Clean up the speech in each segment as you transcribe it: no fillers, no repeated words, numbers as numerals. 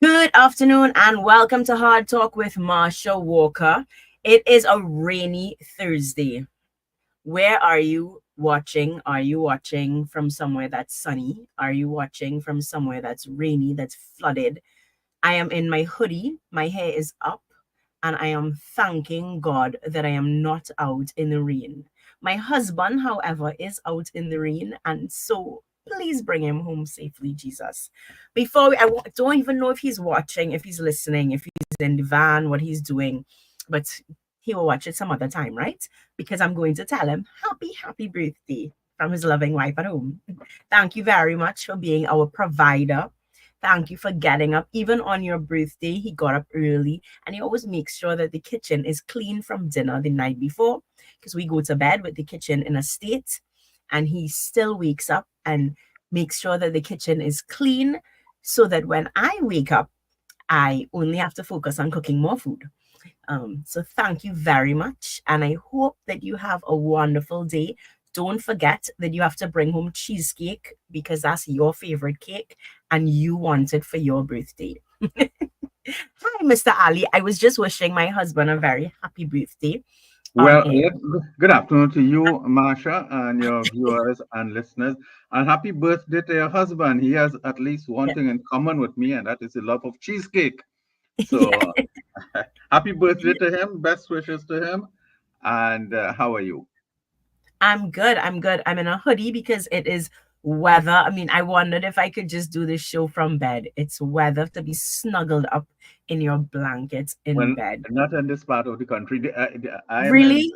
Good afternoon and welcome to Hard Talk with Marsha Walker. It is a rainy Thursday. Where are you watching? Are you watching from somewhere that's sunny? Are you watching from somewhere that's rainy, that's flooded? I am in my hoodie, my hair is up, and I am thanking God that I am not out in the rain. My husband, however, is out in the rain, and so please bring him home safely, Jesus. Don't even know if he's watching, if he's listening, if he's in the van, what he's doing, but he will watch it some other time, right? Because I'm going to tell him happy birthday from his loving wife at home. Thank you very much for being our provider. Thank you for getting up. Even on your birthday, he got up early and he always makes sure that the kitchen is clean from dinner the night before because we go to bed with the kitchen in a state and he still wakes up and makes sure that the kitchen is clean so that when I wake up, I only have to focus on cooking more food. So thank you very much. And I hope that you have a wonderful day. Don't forget that you have to bring home cheesecake because that's your favorite cake and you want it for your birthday. Hi, Mr. Ali. I was just wishing my husband a very happy birthday on Well, air. good afternoon to you, Marsha, and your viewers and listeners. And happy birthday to your husband. He has at least one Yeah. thing in common with me, and that is the love of cheesecake. Yeah. So, happy birthday to him. Best wishes to him. And how are you? I'm good. I'm good. I'm in a hoodie because it is weather. I mean, I wondered if I could just do this show from bed. It's weather to be snuggled up in your blankets in Well, bed. not in this part of the country. I am in, Really?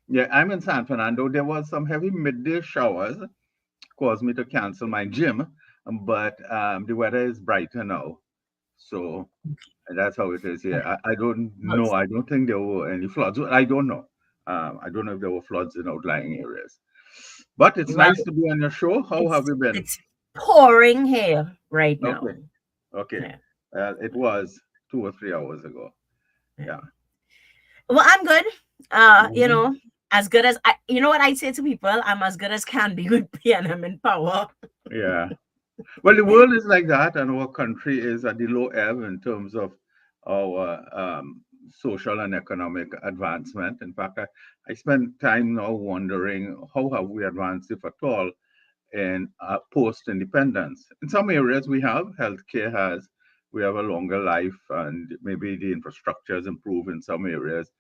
yeah, I'm in San Fernando. There was some heavy midday showers, caused me to cancel my gym, but the weather is brighter now. So that's how it is here. I don't Well, know. I don't think there were any floods. Well, I don't know. I don't know if there were floods in outlying areas. But it's well, nice to be on your show. How have it's you been? it's pouring here right Okay. now. Okay. Yeah. It was 2 or 3 hours ago. Yeah. Yeah. Well, I'm good. Mhm. As good as you know what I say to people, I'm as good as can be with PNM in power. Yeah. Well, the world is like that, and our country is at the low ebb in terms of our social and economic advancement. In fact, I spend time now wondering how have we advanced, if at all, in post-independence. In some areas, we have healthcare has we have a longer life, and maybe the infrastructure has improved in some areas.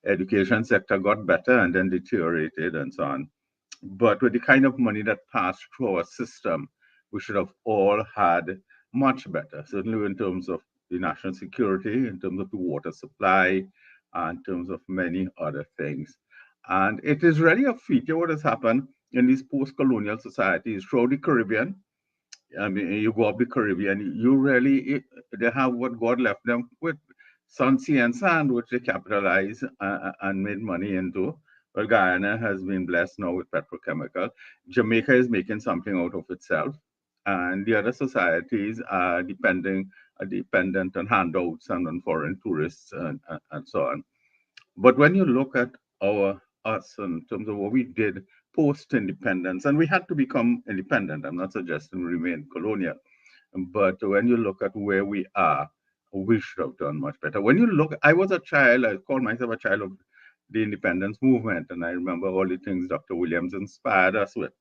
Education sector got better and then deteriorated, and so on. But with the kind of money that passed through our system, we should have all had much better, certainly in terms of the national security, in terms of the water supply, and in terms of many other things. And it is really a feature what has happened in these post colonial societies throughout the Caribbean. I mean, you go up the Caribbean, you really, they have what God left them with sun, sea, and sand, which they capitalize and made money into. Well, Guyana has been blessed now with petrochemical. Jamaica is making something out of itself. And the other societies are dependent on handouts and on foreign tourists and so on. But when you look at us in terms of what we did post independence, and we had to become independent. I'm not suggesting we remain colonial, but when you look at where we are, we should have done much better. When you look, I was a child. I call myself a child of the independence movement, and I remember all the things Dr. Williams inspired us with.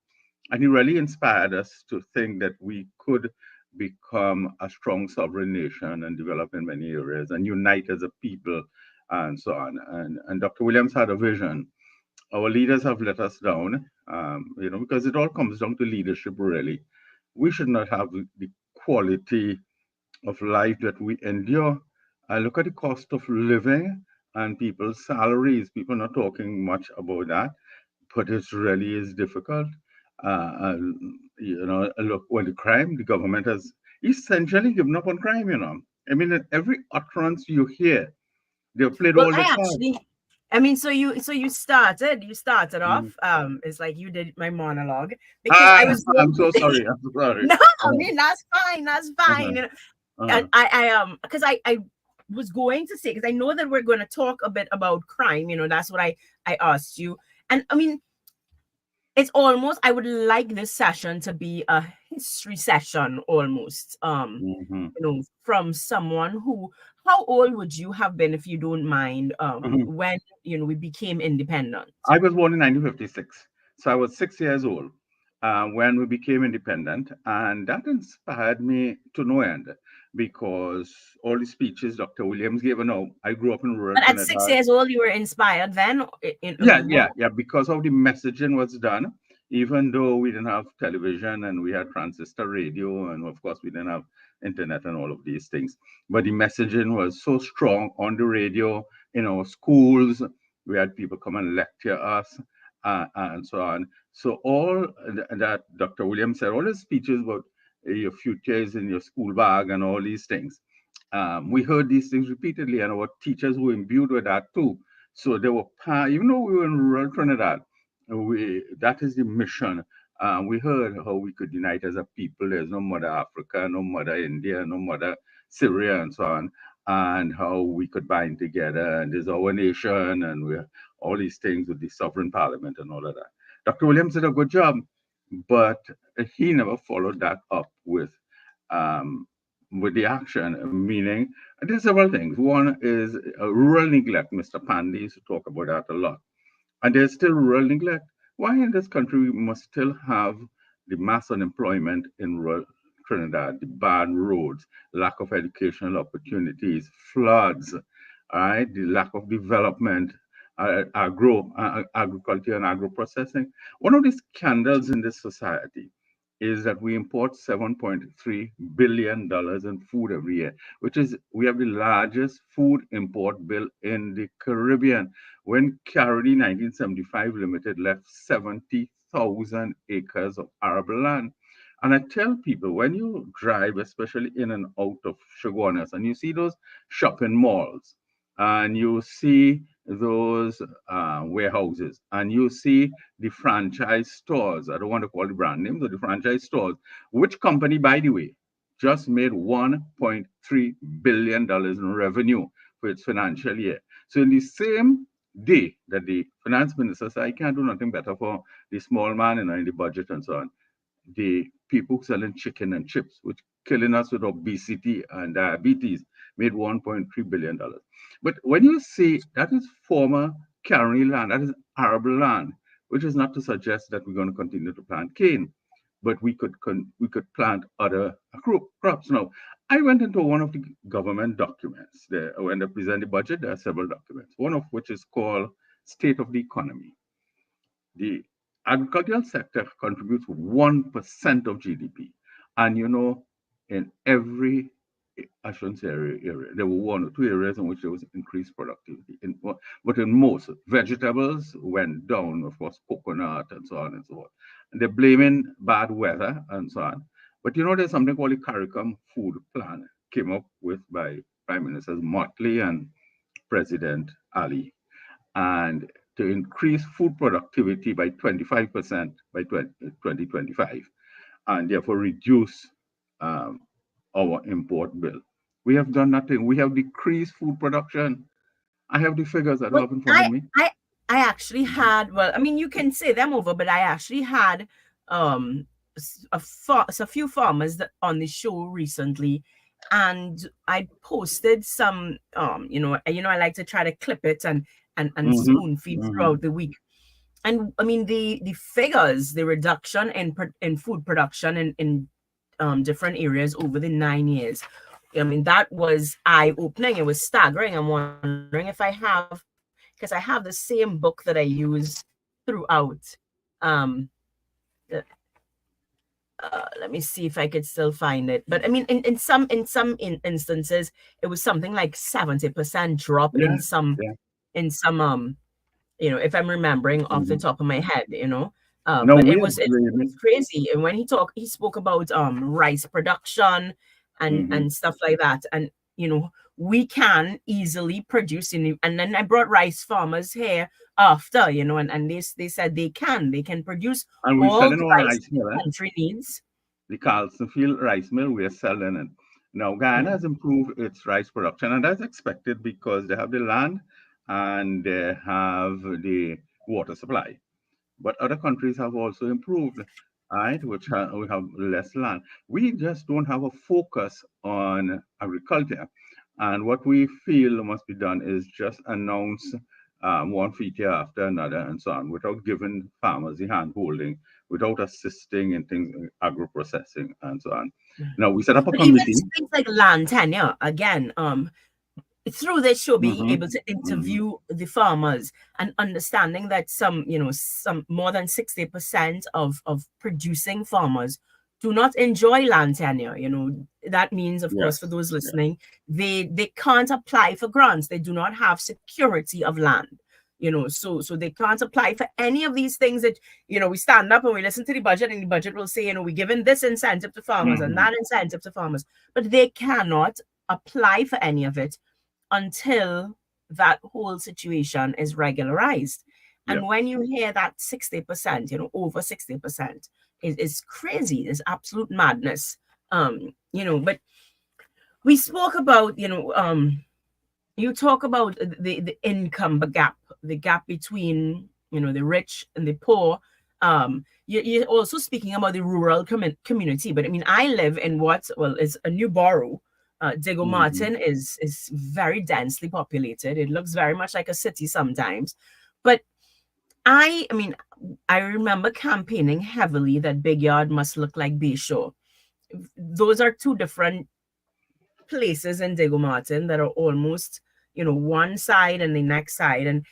And he really inspired us to think that we could become a strong sovereign nation and develop in many areas and unite as a people and so on. And Dr. Williams had a vision. Our leaders have let us down, because it all comes down to leadership, really. We should not have the quality of life that we endure. I look at the cost of living and people's salaries. People are not talking much about that, but it really is difficult. Look, well, the crime, the government has essentially given up on crime, I mean, in every utterance you hear, they've played Well, all the I cards. actually I mean, so you started Mhm. off it's like you did my monologue because Ah, I was I'm going so to sorry. I'm so sorry. no, I Uh-huh, mean that's fine, that's uh-huh, fine. uh-huh. I because I was going to say because I know that we're going to talk a bit about crime. That's what I asked you, and I mean it's almost, I would like this session to be a history session almost. Hmm. From someone who, how old would you have been, if you don't mind, Hmm. when we became independent? I was born in 1956, so I was 6 years old when we became independent, and that inspired me to no end because all the speeches Dr. Williams gave. And now I grew up in rural But at six Trinidad. years old, you were inspired then? Yeah, yeah, yeah. Because of the messaging was done, even though we didn't have television and we had transistor radio, and of course we didn't have internet and all of these things. But the messaging was so strong on the radio in our schools. We had people come and lecture us, and so on. So all that Dr. Williams said, all his speeches about your future is in your school bag and all these things. We heard these things repeatedly, and our teachers were imbued with that too. So they were, even though we were in rural Trinidad, that is the mission. We heard how we could unite as a people. There's no mother Africa, no mother India, no mother Syria, and so on, and how we could bind together. And there's our nation, and we all these things with the sovereign parliament and all of that. Dr. Williams did a good job, but he never followed that up um, with the action, meaning there's several things. One is rural neglect. Mr. Pandy used to talk about that a lot. And there's still rural neglect. Why in this country we must still have the mass unemployment in rural Trinidad, the bad roads, lack of educational opportunities, floods, all right, the lack of development, agriculture and agro processing. One of the scandals in this society is that we import $7.3 billion in food every year, which is we have the largest food import bill in the Caribbean. When Caroni 1975 Limited left 70,000 acres of arable land. And I tell people, when you drive, especially in and out of Chaguanas, and you see those shopping malls, and you see those warehouses, and you see the franchise stores. I don't want to call the brand names, but the franchise stores. Which company, by the way, just made $1.3 billion in revenue for its financial year? So in the same day that the finance minister said, I can't do nothing better for the small man in the budget and so on, the people selling chicken and chips, which killing us with obesity and diabetes, made $1.3 billion. But when you see that is former Caroni land, that is arable land, which is not to suggest that we're going to continue to plant cane, but we could plant other crops. Now, I went into one of the government documents. There, when they present the budget, there are several documents, one of which is called State of the Economy. The agricultural sector contributes 1% of GDP. And in every, I shouldn't say area, there were one or two areas in which there was increased productivity. But in most, vegetables went down, of course, coconut and so on and so forth. And they're blaming bad weather and so on. But there's something called the CARICOM Food Plan, came up with by Prime Ministers Motley and President Ali, and to increase food productivity by 25% by 2025, and therefore reduce um, our import bill. We have done nothing. We have decreased food production. I have the figures. I don't Well, have in front of me. I actually Mhm. had, well, I mean, you can say them over, but I actually had um a few farmers on the show recently, and I posted some I like to try to clip it and Mhm. spoon feed Mhm. throughout the week. And I mean, the figures, the reduction in food production in different areas over the 9 years. I mean, that was eye opening. It was staggering. I'm wondering if I have, because I have the same book that I use throughout. Um, uh, Let me see if I could still find it. But I mean, in some instances, it was something like 70% drop Yeah, yeah. in some if I'm remembering off the Mhm. top of my head, No, but we it are was it's blaming. crazy. And when he spoke about rice production Mhm. and stuff like that, and we can easily produce, and then I brought rice farmers here after, and they said they can produce And we're all selling the our rice rice mill, the country needs. the Carlsonfield rice mill. We are selling it. Now, Guyana Mm. has improved its rice production, and that's expected because they have the land and they have the water supply. but other countries have also improved, right? We have less land. We just don't have a focus on agriculture. And what we feel must be done is just announce one feature after another and so on, without giving farmers the hand holding, without assisting in things, agro processing and so on. Now, we set up a But even committee. things like land tenure, again, through this show being Hmm. able to Hmm. interview the farmers and understanding that some more than 60% of producing farmers do not enjoy land tenure. That means, of course, for Yes, those yes. listening, they can't apply for grants. They do not have security of land. So they can't apply for any of these things that, we stand up and we listen to the budget, and the budget will say, we're giving this incentive to farmers and Hmm. that incentive to farmers, but they cannot apply for any of it until that whole situation is regularized. Yeah. And when you hear that 60%, over 60% is crazy, is absolute madness. But we spoke about, you talk about the income gap, the gap between, the rich and the poor. You're also speaking about the rural community, but I mean, I live in what, well, is a new borough. Diego Hmm. Martin is very densely populated. It looks very much like a city sometimes. But I mean, I remember campaigning heavily that Big Yard must look like Bayshore. Those are two different places in Diego Martin that are almost, one side and the next side. And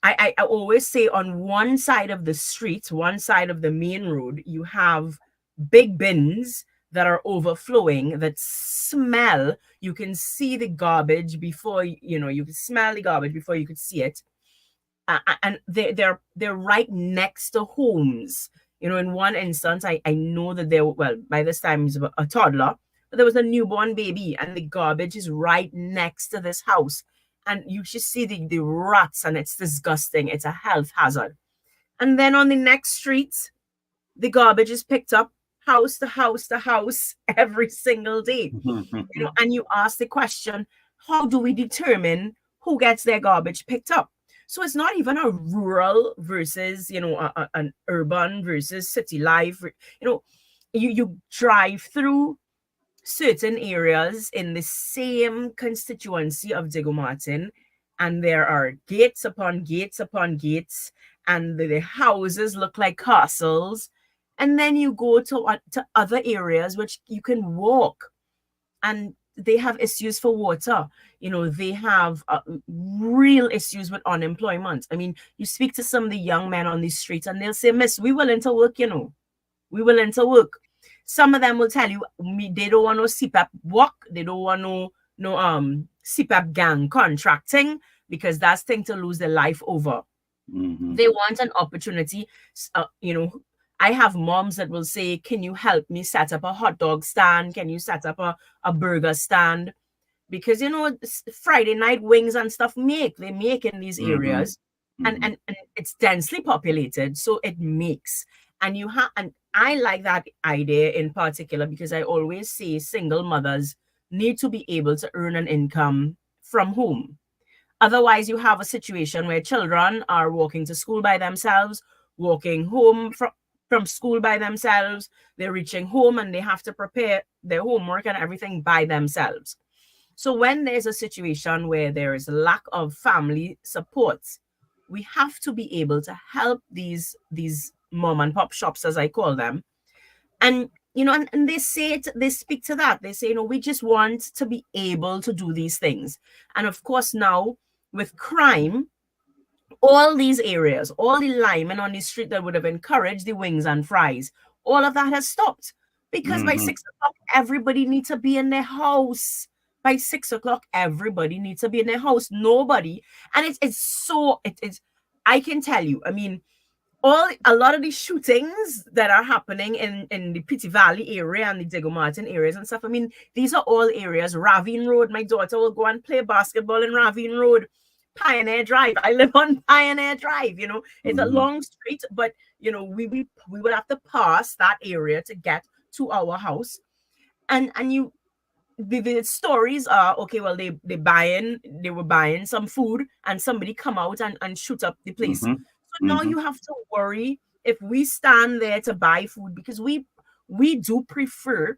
I always say, on one side of the street, one side of the main road, you have big bins that are overflowing, that smell. You can see the garbage before, you can smell the garbage before you could see it. And they're right next to homes. In one instance, I know that there, well, by this time he's a toddler, but there was a newborn baby, and the garbage is right next to this house, and you should see the rats, and it's disgusting. It's a health hazard. And then on the next street, the garbage is picked up house to house to house every single day. And you ask the question, how do we determine who gets their garbage picked up? So it's not even a rural versus, an urban versus city life. You drive through certain areas in the same constituency of Diego Martin, and there are gates upon gates upon gates, and the houses look like castles. And then you go to other areas which you can walk, and they have issues for water. They have real issues with unemployment. I mean, you speak to some of the young men on the street, and they'll say, Miss, we willing to work, we willing to work. Some of them will tell you, they don't want no CPAP work, they don't want no CPAP gang contracting, because that's thing to lose their life over. Hmm. They want an opportunity. I have moms that will say, can you help me set up a hot dog stand? Can you set up a burger stand? Because Friday night wings and stuff they make in these Hmm. areas, and, Hmm. and and it's densely populated, so it makes. And I like that idea in particular, because I always say single mothers need to be able to earn an income from home. Otherwise, you have a situation where children are walking to school by themselves, walking home from school by themselves. They're reaching home and they have to prepare their homework and everything by themselves. So when there's a situation where there is lack of family support, we have to be able to help these mom and pop shops, as I call them. And and they say it, they speak to that. They say, we just want to be able to do these things. And of course, now with crime, all these areas, all the linemen on the street that would have encouraged the wings and fries, all of that has stopped, because by Hmm. 6 o'clock, everybody needs to be in their house. By 6 o'clock, everybody needs to be in their house. Nobody, and it's so it is. I can tell you. I mean, a lot of the shootings that are happening in the Pity Valley area and the Diego Martin areas and stuff. I mean, these are all areas. Ravine Road. My daughter will go and play basketball in Ravine Road. Pioneer Drive. I live on Pioneer Drive. It's a Hmm. long street, but we would have to pass that area to get to our house. And the stories are, okay, well, they were buying some food, and somebody come out and shoot up the place. Hmm. So now Mm-hmm. you have to worry if we stand there to buy food, because we do prefer,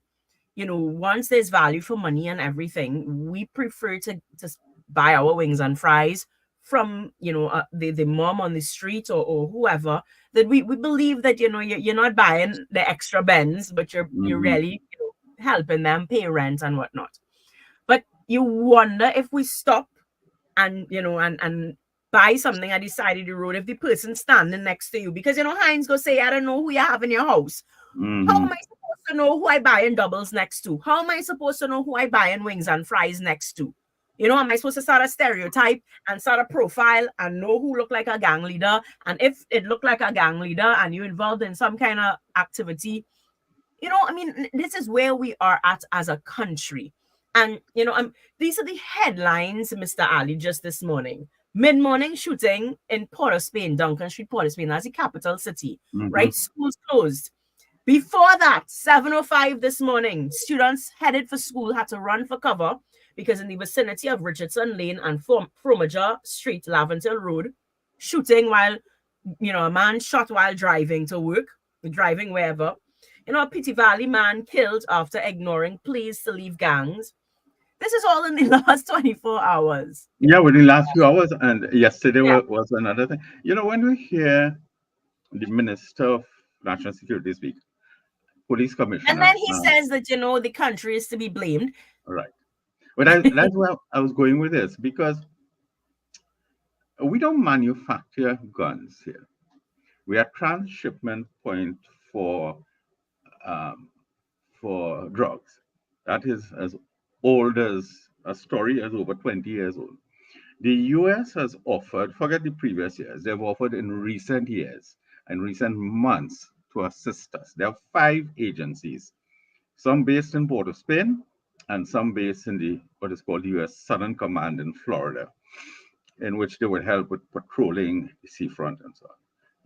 once there's value for money and everything, we prefer to buy our wings and fries from, the mom on the street, or whoever, that we believe that, you're not buying the extra bends, but you're Mm-hmm. really, helping them pay rent and whatnot. But you wonder if we stop and, and buy something at the side of the road, if the person standing next to you, because, Heinz go say, I don't know who you have in your house. How Mm-hmm. am I supposed to know who I buy in doubles next to? How am I supposed to know who I buy in wings and fries next to? Am I supposed to start a stereotype and start a profile and know who look like a gang leader? And if it looked like a gang leader and you involved in some kind of activity, I mean, this is where we are at as a country. And, these are the headlines, Mr. Ali, just this morning. Mid-morning shooting in Port of Spain, Duncan Street, Port of Spain, that's the capital city, Mm-hmm. right? Schools closed. Before that, 7:05 this morning, students headed for school had to run for cover because in the vicinity of Richardson Lane and Fromager Street, Laventille Road, shooting while, a man shot while driving to work, driving wherever. A Pity Valley man killed after ignoring pleas to leave gangs. This is all in the last 24 hours. Yeah, within the last few hours, and yesterday Yeah. was another thing. When we hear the Minister of National Security speak, Police And Commissioner, then he says that, the country is to be blamed. right. But that's where I was going with this, because we don't manufacture guns here. We are transshipment point for um, for drugs. That is as old as a story as over 20 years old. The US has offered, forget the previous years, they've offered in recent years and recent months to assist us. There are 5 agencies, some based in Port of Spain and some based in the what is called the US Southern Command in Florida, in which they would help with patrolling the seafront and so on.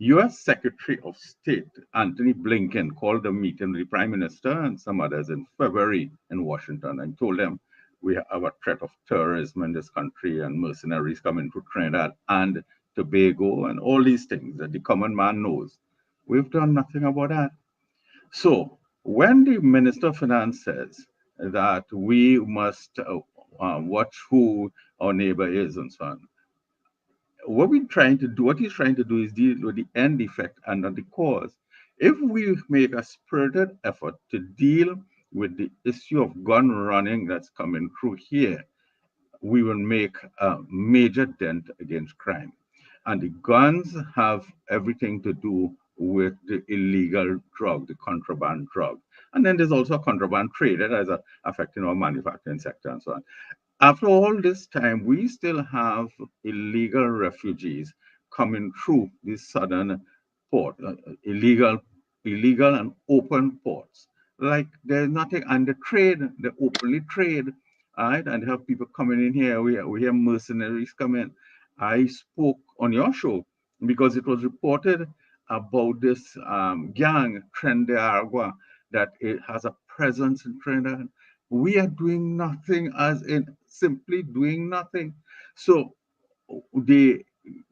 US Secretary of State Anthony Blinken called a meeting with the Prime Minister and some others in February in Washington and told them we have a threat of terrorism in this country and mercenaries coming to Trinidad and Tobago and all these things that the common man knows. We've done nothing about that. So when the Minister of Finance says that we must watch who our neighbor is and so on, what he's trying to do is deal with the end effect and not the cause. If we make a spirited effort to deal with the issue of gun running that's coming through here, we will make a major dent against crime. And the guns have everything to do with the illegal drug, the contraband drug. And then there's also a contraband trade that is affecting our manufacturing sector and so on. After all this time, we still have illegal refugees coming through this southern port, illegal and open ports. Like there's nothing, and the trade, the openly trade, right? And have people coming in here. We hear mercenaries come in. I spoke on your show because it was reported about this gang, Tren de Aragua, that it has a presence in Trinidad. We are doing nothing, as in simply doing nothing. So the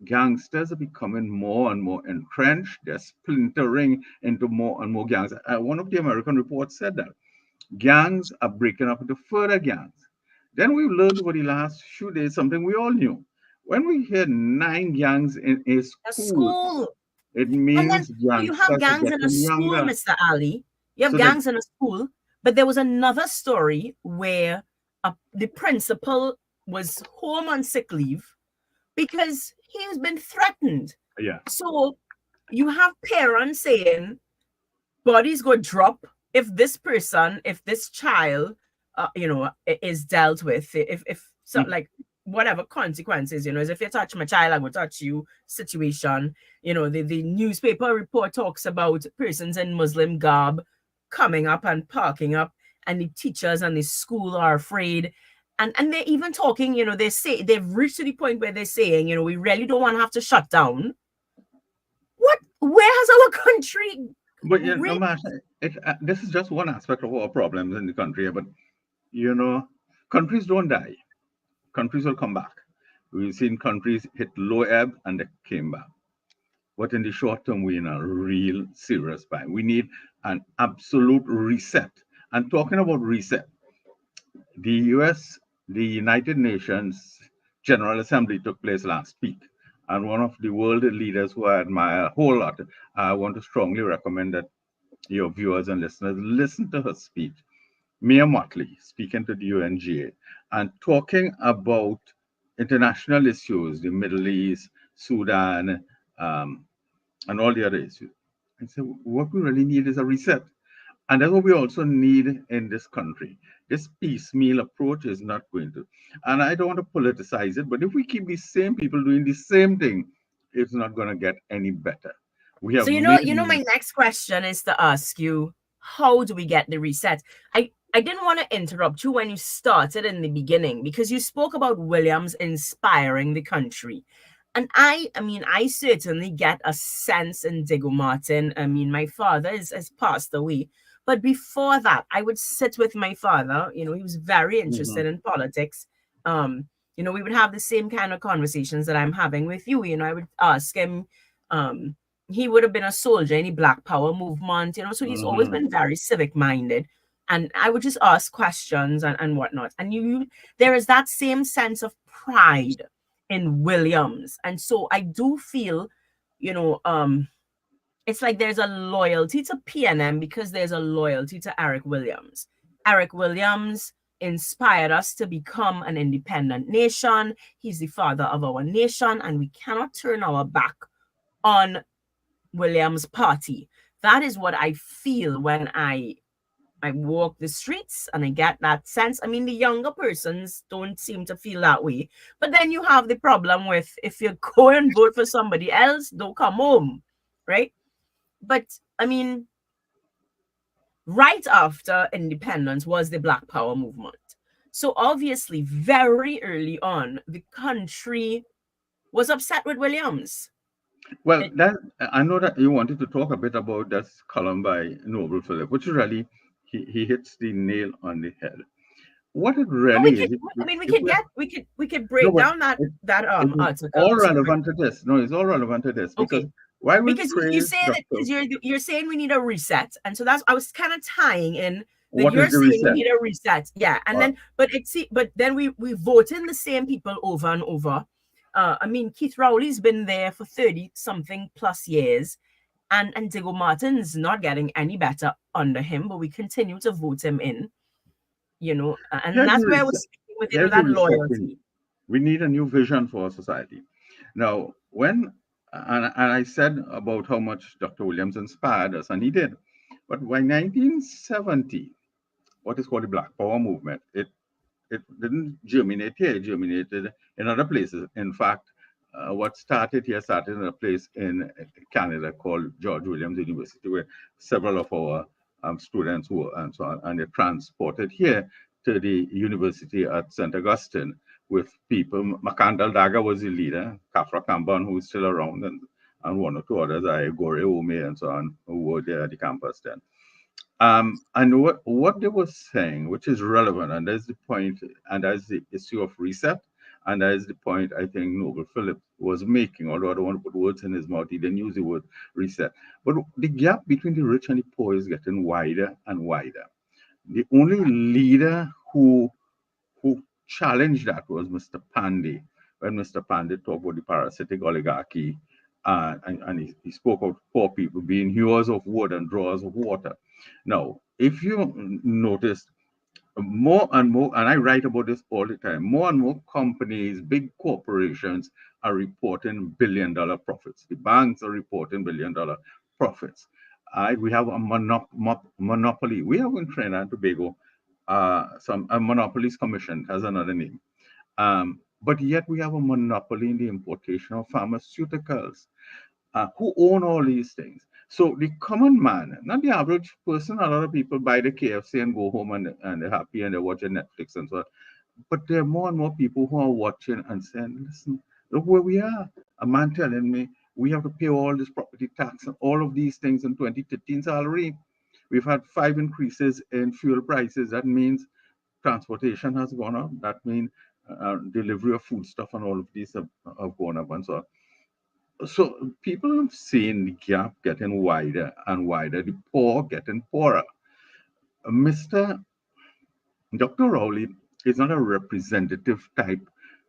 gangsters are becoming more and more entrenched. They're splintering into more and more gangs. One of the American reports said that gangs are breaking up into further gangs. Then we've learned over the last few days something we all knew. When we hear 9 gangs in a A school, school. it And then means you have youngsters are gangs in a getting school, younger. Mr. Ali. You have So that gangs in a school. But there was another story where the principal was home on sick leave because he's been threatened. yeah, So you have parents saying bodies go drop if this child, is dealt with. If so, mm, like whatever consequences, is if you touch my child, I will touch you situation. The newspaper report talks about persons in Muslim garb coming up and parking up, and the teachers and the school are afraid. And they're even talking, they say they've reached to the point where they're saying, we really don't want to have to shut down. Where has our country but really? Marsha, this is just one aspect of our problems in the country. But you know, countries don't die. Countries will come back. We've seen countries hit low ebb and they came back. but in the short term, we're in a real serious bind. We need an absolute reset. And talking about reset, the US, the United Nations General Assembly took place last week. And one of the world leaders who I admire a whole lot, I want to strongly recommend that your viewers and listeners listen to her speech. Mia Motley speaking to the UNGA and talking about international issues, the Middle East, Sudan, um, and all the other issues. And so, what we really need is a reset. And that's what we also need in this country. This piecemeal approach is not going to. And I don't want to politicize it, but if we keep the same people doing the same thing, it's not going to get any better. We So have made. my next question is to ask you, how do we get the reset? I didn't want to interrupt you when you started in the beginning because you spoke about Williams inspiring the country. And I certainly get a sense in Diego Martin. I mean, my father has passed away. But before that, I would sit with my father. You know, he was very interested Mhm, in politics. We would have the same kind of conversations that I'm having with you. You know, I would ask him, um, he would have been a soldier in the Black Power movement, so he's always mhm. been very civic minded. And I would just ask questions and whatnot. And there is that same sense of pride in Williams. And so I do feel, you know, it's like there's a loyalty to PNM because there's a loyalty to Eric Williams. Eric Williams inspired us to become an independent nation. He's the father of our nation, and we cannot turn our back on Williams' party. That is what I feel when I walk the streets and I get that sense. I mean, the younger persons don't seem to feel that way. But then you have the problem with if you go and vote for somebody else, don't come home, right? But I mean, right after independence was the Black Power movement. So obviously, very early on, the country was upset with Williams. Well, It, that I know that you wanted to talk a bit about that column by Noble Philip, which really he hits the nail on the head. What it but we really could, is, I mean, if we we could no, break but down that it, that it is article all to relevant to this. No, it's all relevant to this because okay. while we Because you praise say that Dr. because you're saying we need a reset, and so that's I was kind of tying in that What is you're the saying we reset? need a reset, yeah, and Uh, then but then we vote in the same people over and over. I mean, Keith Rowley's been there for 30 something plus years, and Diego Martin's not getting any better under him, but we continue to vote him in, and here's the that's where I reset. was speaking with Here's the that reset we need. loyalty. We need a new vision for our society. Now, and I said about how much Dr. Williams inspired us, and he did. But by 1970, what is called the Black Power movement, it didn't germinate here, it germinated in other places. In fact, what started here started in a place in Canada called George Williams University, where several of our students were and so on, and they transported here to the university at St. Augustine with people. Makandal Daga was the leader, Kafra Kamban, who is still around, and one or two others, I Gore Ume and so on, who were there at the campus then. And what they were saying, which is relevant, and that's the point, and that's the issue of reset, and that is the point I think Noble Philip was making, although I don't want to put words in his mouth, he didn't use the word reset. But the gap between the rich and the poor is getting wider and wider. The only leader who challenged that was Mr. Pandey, when Mr. Pandey talked about the parasitic oligarchy, and he spoke of poor people being hewers of wood and drawers of water. Now, if you notice, more and more, and I write about this all the time, more and more companies, big corporations are reporting billion-dollar profits. The banks are reporting billion-dollar profits. We have a monopoly. We have in Trinidad and Tobago some a monopolies commission has another name. But yet we have a monopoly in the importation of pharmaceuticals. Who own all these things? So the common man, not the average person, a lot of people buy the KFC and go home and they're happy and they're watching Netflix and so on. But there are more and more people who are watching and saying, listen, look where we are. A man telling me we have to pay all this property tax and all of these things in 2013 salary. We've had 5 increases in fuel prices. That means transportation has gone up. That means delivery of foodstuff and all of these have gone up and so on. So people have seen the gap getting wider and wider, the poor getting poorer. Mr. Dr. Rowley is not a representative type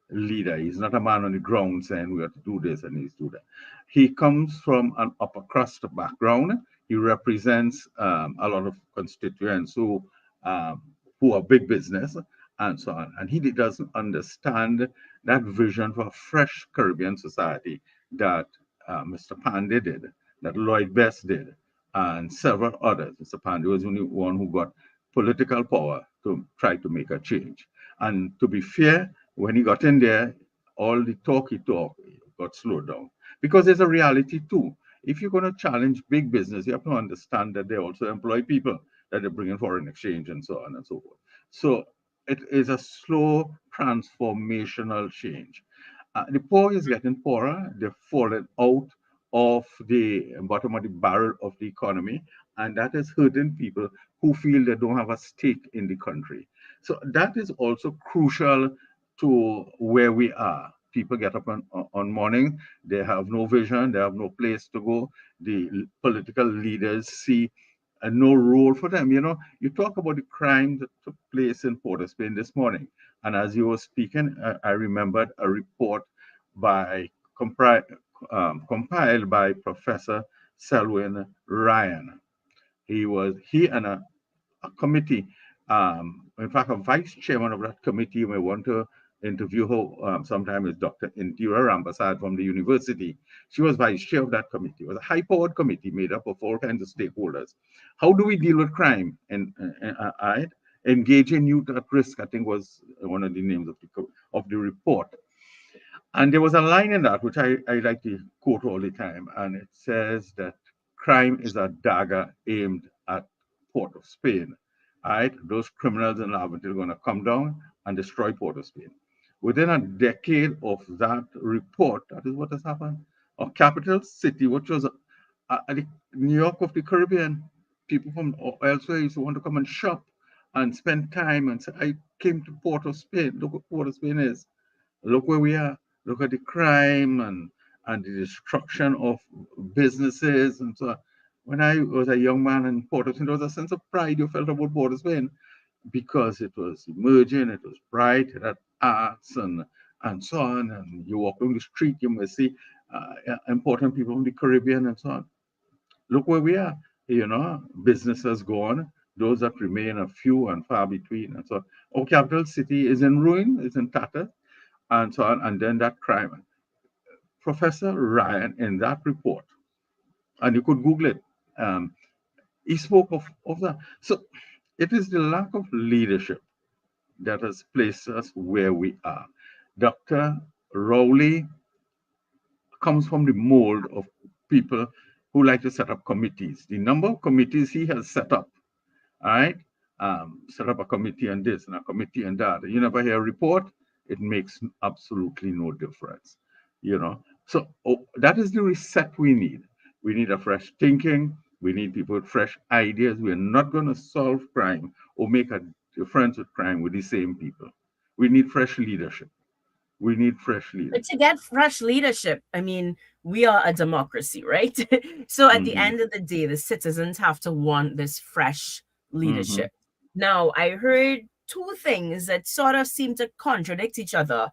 leader. He's not a man on the ground saying we have to do this and he's do that. He comes from an upper crust background. He represents a lot of constituents um, who are big business and so on. And he doesn't understand that vision for a fresh Caribbean society that Mr. Pandey did, that Lloyd Best did, and several others. Mr. Pandey was the only one who got political power to try to make a change. And to be fair, when he got in there, all the talk he talked got slowed down. Because there's a reality too. If you're going to challenge big business, you have to understand that they also employ people, that they bring in foreign exchange and so on and so forth. So it is a slow transformational change. The poor is getting poorer. They've fallen out of the bottom of the barrel of the economy, and that is hurting people who feel they don't have a stake in the country. So that is also crucial to where we are. People get up on morning, they have no vision, they have no place to go. The political leaders see no role for them. You know, you talk about the crime that took place in Port of Spain this morning. And as you were speaking, I remembered a report by compiled by Professor Selwyn Ryan. He and a committee. In fact, a vice chairman of that committee, you may want to interview her sometime, is Dr. Indira Rambasad from the university. She was vice chair of that committee. It was a high-powered committee made up of all kinds of stakeholders. How do we deal with crime? And I engaging youth at risk, I think was one of the names of the report. And there was a line in that which I like to quote all the time, and it says that crime is a dagger aimed at Port of Spain. All right, those criminals in Laventille are going to come down and destroy Port of Spain. Within a decade of that report, that is what has happened. Our capital city, which was the New York of the Caribbean, people from elsewhere used to want to come and shop and spend time and say, I came to Port of Spain. Look what Port of Spain is. Look where we are. Look at the crime and the destruction of businesses and so on. When I was a young man in Port of Spain, there was a sense of pride you felt about Port of Spain because it was emerging, it was bright, it had arts and so on. And you walk on the street, you may see important people from the Caribbean and so on. Look where we are. You know, businesses gone. Those that remain are few and far between. And so our capital city is in ruin, it's in tatters and so on, and then that crime. Professor Ryan, in that report, and you could Google it, he spoke of that. So it is the lack of leadership that has placed us where we are. Dr. Rowley comes from the mold of people who like to set up committees. The number of committees he has set up, all right, set up a committee on this and a committee on that. You never hear a report, it makes absolutely no difference, you know. So that is the reset we need. We need a fresh thinking. We need people with fresh ideas. We're not going to solve crime or make a difference with crime with the same people. We need fresh leadership. We need fresh But leaders. to get fresh leadership, I mean, we are a democracy, right? So at the Hmm. end of the day, the citizens have to want this fresh Hmm. leadership. Now, I heard two things that sort of seem to contradict each other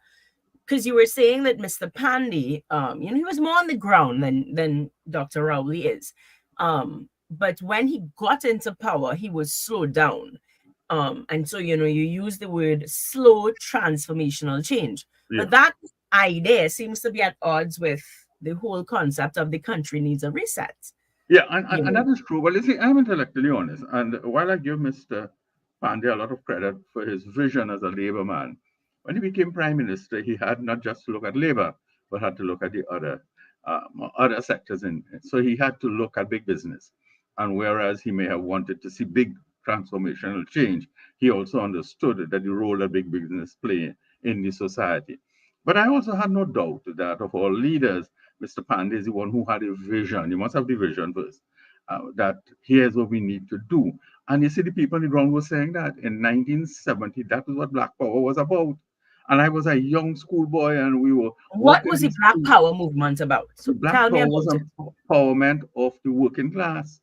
because you were saying that Mr. Pandy, he was more on the ground than Dr. Rowley is. But when he got into power, he was slowed down. And so you use the word slow transformational change. Yeah. But that idea seems to be at odds with the whole concept of the country needs a reset. Yeah, You and know, that is true. But you see, I'm intellectually honest. And while I give Mr. Pandey a lot of credit for his vision as a labor man, when he became prime minister, he had not just to look at labor, but had to look at the other sectors. So he had to look at big business. And whereas he may have wanted to see big transformational change, he also understood that the role that big business play in the society. But I also had no doubt that of all leaders, Mr. Pandey is the one who had a vision. You must have the vision first. That here's what we need to do. And you see, the people on the ground were saying that in 1970, that was what Black Power was about. And I was a young schoolboy, and we were What walking was the the Black street. Power movement about? The So Black tell me Power about was it. empowerment of the working class.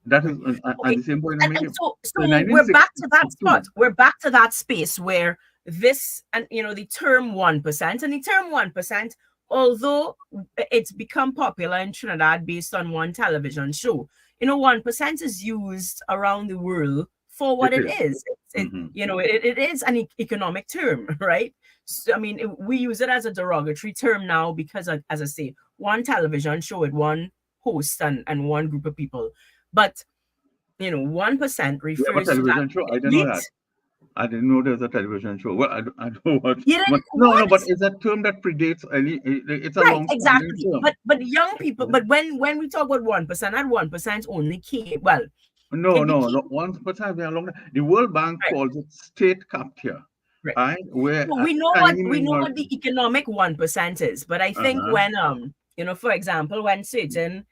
That is, Right. and Okay. the same point I'm And making. So in so we're back to that spot. 1962, We're back to that space where this and the term 1% and the term 1%, although it's become popular in Trinidad based on one television show, 1% is used around the world for what it it is. is. Hmm. It is an economic term, right? So, I mean, we use it as a derogatory term now because, as I say, one television show with one host and one group of people. But 1% We have a refers to that television show. I didn't know that. elite. I didn't know there's a television show. Well, I don't watch. You didn't But no, no. what? But it's a term that predates any. It's a Right, long-standing exactly. term. But young people, Yeah. but when we talk about 1%, that 1% only came, well, No, it no, became no. Once upon a time, a long time. The World Bank right, calls it state capture, right. right? Where So a tiny we know what minority. the economic 1% is, but I think Uh-huh. when for example, when There's certain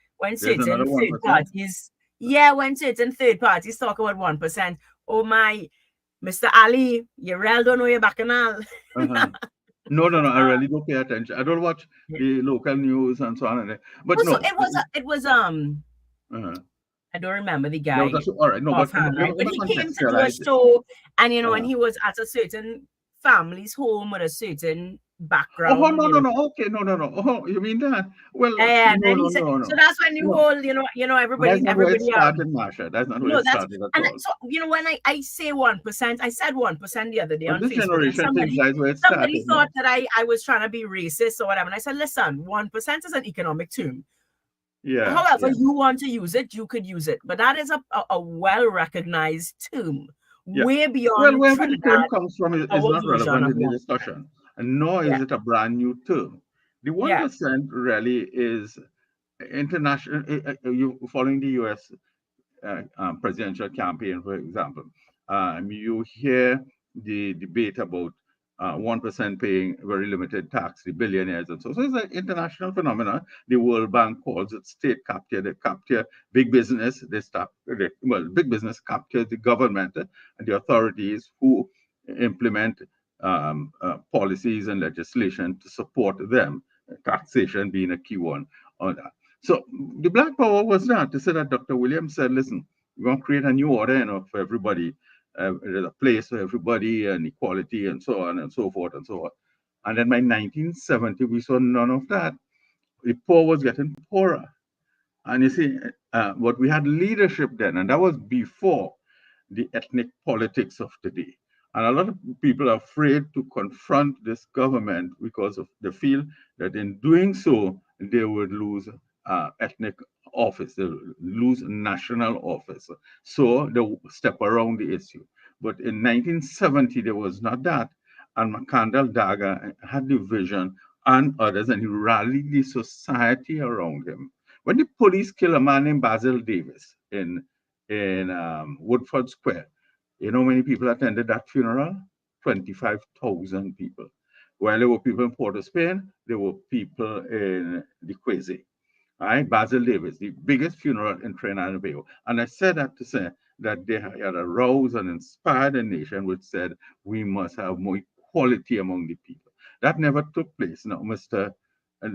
another one third percent. parties, yeah, when certain third parties talk about 1%, oh my, Mr. Ali, you really don't know your bacchanal. Uh-huh. No, no, no. I really don't pay attention. I don't watch the local news and so on. But Also, no. it was Uh-huh. I don't remember the There was guy all right. No, but offhand, right? let But me he came to do a contextualize it. show, and and Uh-huh. he was at a certain family's home with a certain Oh, background, no, no, no. Okay, no, no, no. Oh, you mean that? Well, and no, then he no, said, no, so no. that's when the No, whole, that's not where it everybody started, Marsha. That's not where no, it that's started at and all. so when I say 1%, I said 1% the other day But on this Facebook, and generation thinks that's where it somebody started thought now. that I was trying to be racist or whatever, and I said, listen, 1% is an economic term. Yeah, However yeah, you want to use it, you could use it. But that is a well recognized term, yeah. way Well, beyond wherever the Trinidad, term comes from is our not version relevant of in the 1%. discussion, and nor Yeah, is it a brand new term. The one yeah, percent really is international. You following the U.S. Presidential campaign, for example, you hear the debate about 1% paying very limited tax, the billionaires and so. So it's an international phenomenon. The World Bank calls it state capture. They capture big business. Big business captures the government and the authorities who implement policies and legislation to support them. Taxation being a key one on that. So the Black Power was that to say that Dr. Williams said, listen, we're going to create a new order, for everybody. There's a place for everybody and equality and so on and so forth and so on. And then by 1970, we saw none of that. The poor was getting poorer. And you see, but we had leadership then, and that was before the ethnic politics of today. And a lot of people are afraid to confront this government because of they feel that in doing so, they would lose ethnic office, they will lose national office. So they step around the issue. But in 1970, there was not that. And Makandal Daga had the vision and others, and he rallied the society around him. When the police killed a man named Basil Davis in Woodford Square, you know how many people attended that funeral? 25,000 people. While there were people in Port of Spain, there were people in the Quasi. Right? Basil Davis, the biggest funeral in Trinidad and Tobago. And I said that to say that they had aroused and inspired a nation which said we must have more equality among the people. That never took place. Now,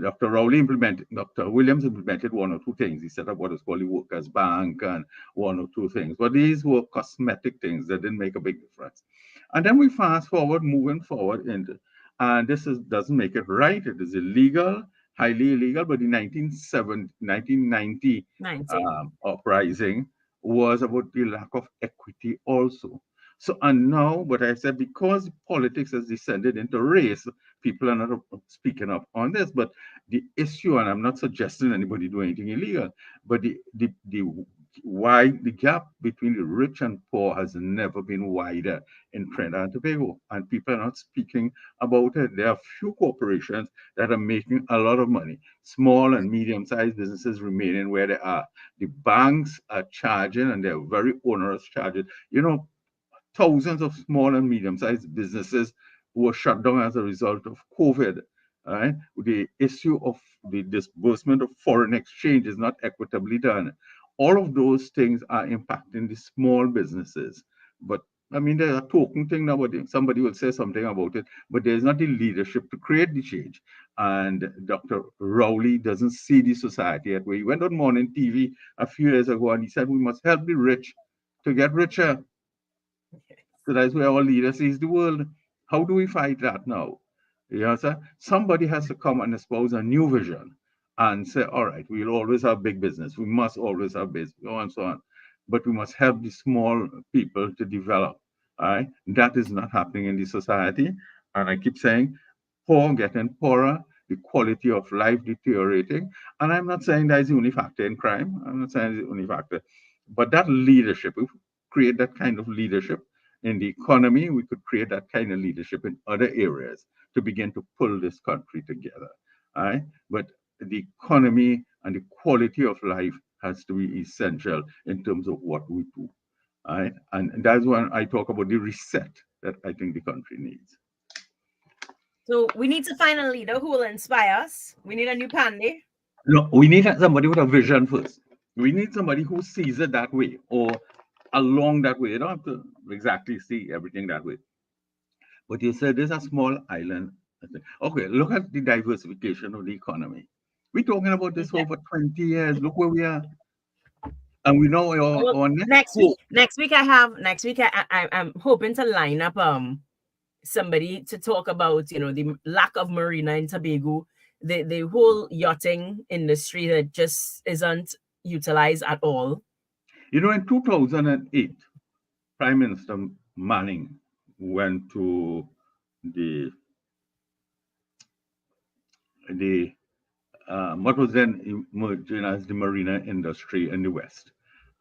Dr. Rowley implemented, Dr. Williams implemented one or two things. He set up what is called the Workers' Bank and one or two things. But these were cosmetic things that didn't make a big difference. And then we fast forward, moving forward into, and doesn't make it right. It is illegal, highly illegal, but the 1990 19. uprising was about the lack of equity also. So, and now, but I said, because politics has descended into race, people are not speaking up on this. But the issue, and I'm not suggesting anybody do anything illegal, but the why the gap between the rich and poor has never been wider in Trinidad and Tobago, and people are not speaking about it. There are few corporations that are making a lot of money. Small and medium-sized businesses remaining where they are. The banks are charging, and they're very onerous charges. Thousands of small and medium-sized businesses were shut down as a result of COVID. Right? The issue of the disbursement of foreign exchange is not equitably done. All of those things are impacting the small businesses. But I mean, there's a token thing now, but somebody will say something about it, but there's not the leadership to create the change. And Dr. Rowley doesn't see the society that way. He went on morning TV a few years ago and he said we must help the rich to get richer. So that's where our leader sees the world. How do we fight that now? You know, sir? Somebody has to come and espouse a new vision and say, all right, we'll always have big business. We must always have business, so on and so on. But we must help the small people to develop. All right. That is not happening in the society. And I keep saying, poor getting poorer, the quality of life deteriorating. And I'm not saying that is the only factor in crime. I'm not saying it's the only factor. But that leadership, if we create that kind of leadership, in the economy, we could create that kind of leadership in other areas to begin to pull this country together. All right? But the economy and the quality of life has to be essential in terms of what we do. All right? And that's when I talk about the reset that I think the country needs. So we need to find a leader who will inspire us. We need a new Pandy. No, we need somebody with a vision first. We need somebody who sees it that way or along that way. You don't have to exactly see everything that way. But you said there's a small island. Okay, look at the diversification of the economy. We're talking about this for Okay. over 20 years. Look where we are. And we know Well, our next next week, hope. I'm hoping to line up somebody to talk about the lack of marina in Tobago, the whole yachting industry that just isn't utilized at all. You know, in 2008, Prime Minister Manning went to the the what was then emerging as the marina industry in the West.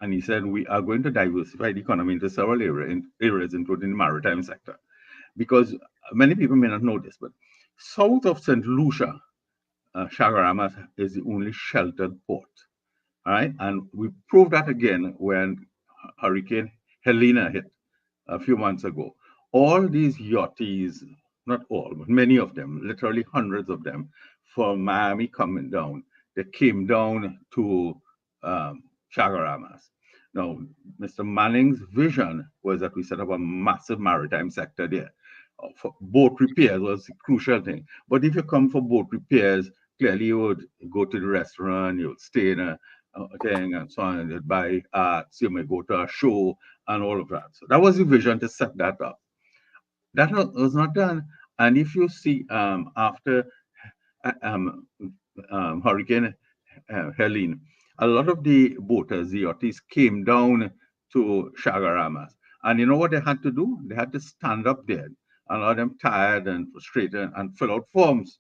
And he said, we are going to diversify the economy into several areas, including the maritime sector. Because many people may not know this, but south of St. Lucia, Chaguaramas is the only sheltered port. All right. And we proved that again when Hurricane Helena hit a few months ago. All these yachties, not all, but many of them, literally hundreds of them, from Miami coming down, they came down to Chaguaramas. Now, Mr. Manning's vision was that we set up a massive maritime sector there. For boat repairs was the crucial thing. But if you come for boat repairs, clearly you would go to the restaurant, you would stay in a thing and so on, and you'd buy arts, you may go to a show and all of that. So that was the vision to set that up. That was not done. And if you see after uh, um, Hurricane Helene, a lot of the boaters, the yachties, came down to Chaguaramas. And you know what they had to do? They had to stand up there. A lot of them tired and frustrated and fill out forms.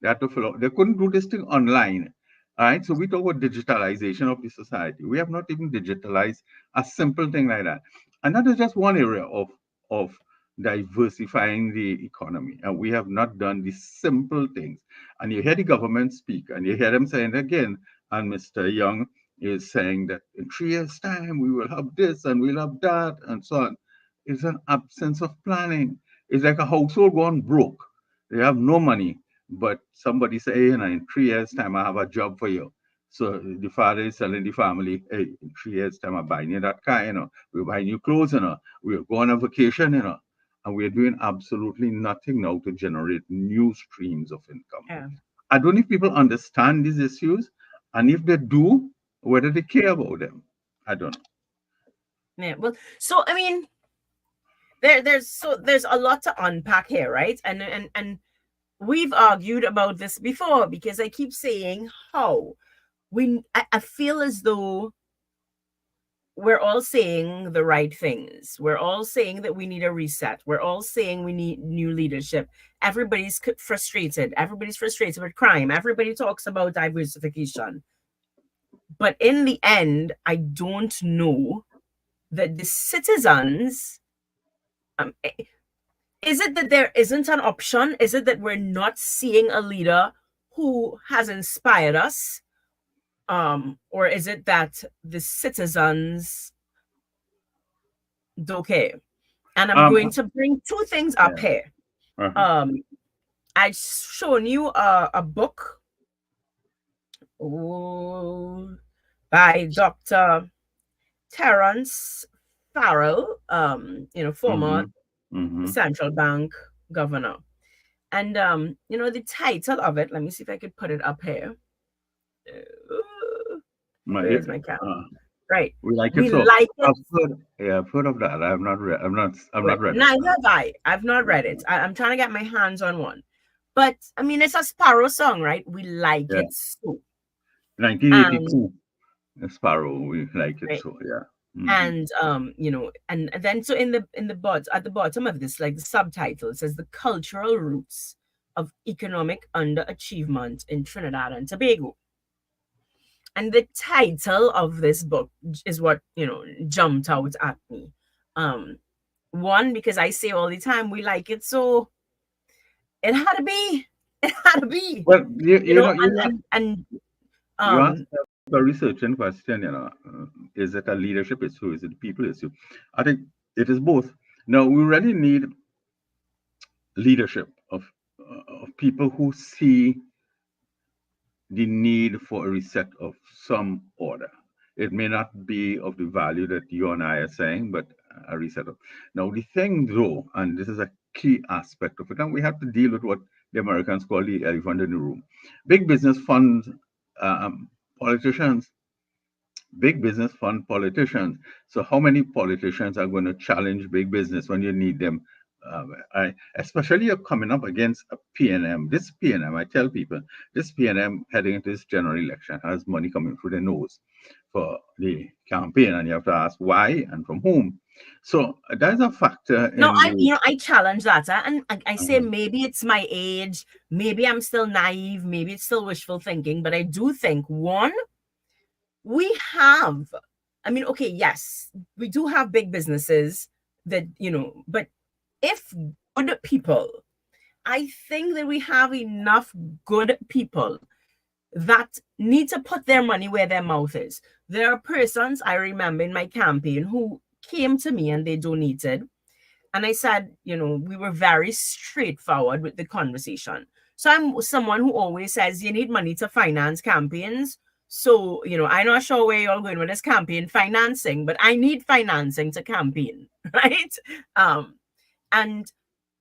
They had to fill out. They couldn't do this thing online. All right. So we talk about digitalization of the society. We have not even digitalized a simple thing like that. And that is just one area of diversifying the economy. And we have not done the simple things. And you hear the government speak, and you hear them saying again, and Mr. Young is saying that in 3 years' time we will have this and we'll have that and so on. It's an absence of planning. It's like a household gone broke. They have no money, but somebody say, hey, in 3 years' time, I have a job for you. So the father is telling the family, hey, in 3 years' time, I'm buying you that car, we're buying you clothes, we're going on vacation, and we're doing absolutely nothing now to generate new streams of income. Yeah. I don't know if people understand these issues, and if they do, whether they care about them. I don't know. Yeah. Well, so I mean, there's a lot to unpack here, right? And we've argued about this before because I keep saying how I feel as though we're all saying the right things. We're all saying that we need a reset. We're all saying we need new leadership. Everybody's frustrated. Everybody's frustrated with crime. Everybody talks about diversification. But in the end, I don't know that the citizens, is it that there isn't an option? Is it that we're not seeing a leader who has inspired us? Or is it that the citizens don't care? And I'm going Um, to bring two things up yeah. here. Uh-huh. Um, I've shown you a book, oh, by Dr. Terence. Farrell, former Mm-hmm. Mm-hmm. central bank governor. And the title of it, let me see if I could put it up here. Uh, Where's my cap? Uh, Right. we like it We so. like it. I've heard of that. I've not read. I've Right. not read it. Neither have I. I've not read it. I'm trying to get my hands on one. But I mean, it's a Sparrow song, right? We like Yeah, it so. And 1982. Sparrow. We like it right. so. Yeah. Mm-hmm. And and then so in the at the bottom of this, like the subtitle, it says the cultural roots of economic underachievement in Trinidad and Tobago. And the title of this book is what jumped out at me. Um, One, because I say all the time we like it, so it had to be, it had to be, Well, you know, and you asked um, a researching question. Is it a leadership issue? Is it a people issue? I think it is both. Now we really need leadership of people who see the need for a reset of some order. It may not be of the value that you and I are saying, but a reset of. Now, the thing, though, and this is a key aspect of it, and we have to deal with what the Americans call the elephant in the room. Big business funds, politicians, big business fund politicians. So, how many politicians are going to challenge big business when you need them? Especially you're coming up against a PNM. This PNM, I tell people, this PNM heading into this general election has money coming through their nose for the campaign, and you have to ask why and from whom. So that's a factor no, in the. I challenge that, and I say uh, maybe it's my age, maybe I'm still naive, maybe it's still wishful thinking, but I do think one, we have, I mean, okay, yes, we do have big businesses that, but if good people, I think that we have enough good people that need to put their money where their mouth is. There are persons I remember in my campaign who came to me and they donated. And I said, we were very straightforward with the conversation. So I'm someone who always says you need money to finance campaigns. So, I'm not sure where you're going with this campaign financing, but I need financing to campaign, right? Um, and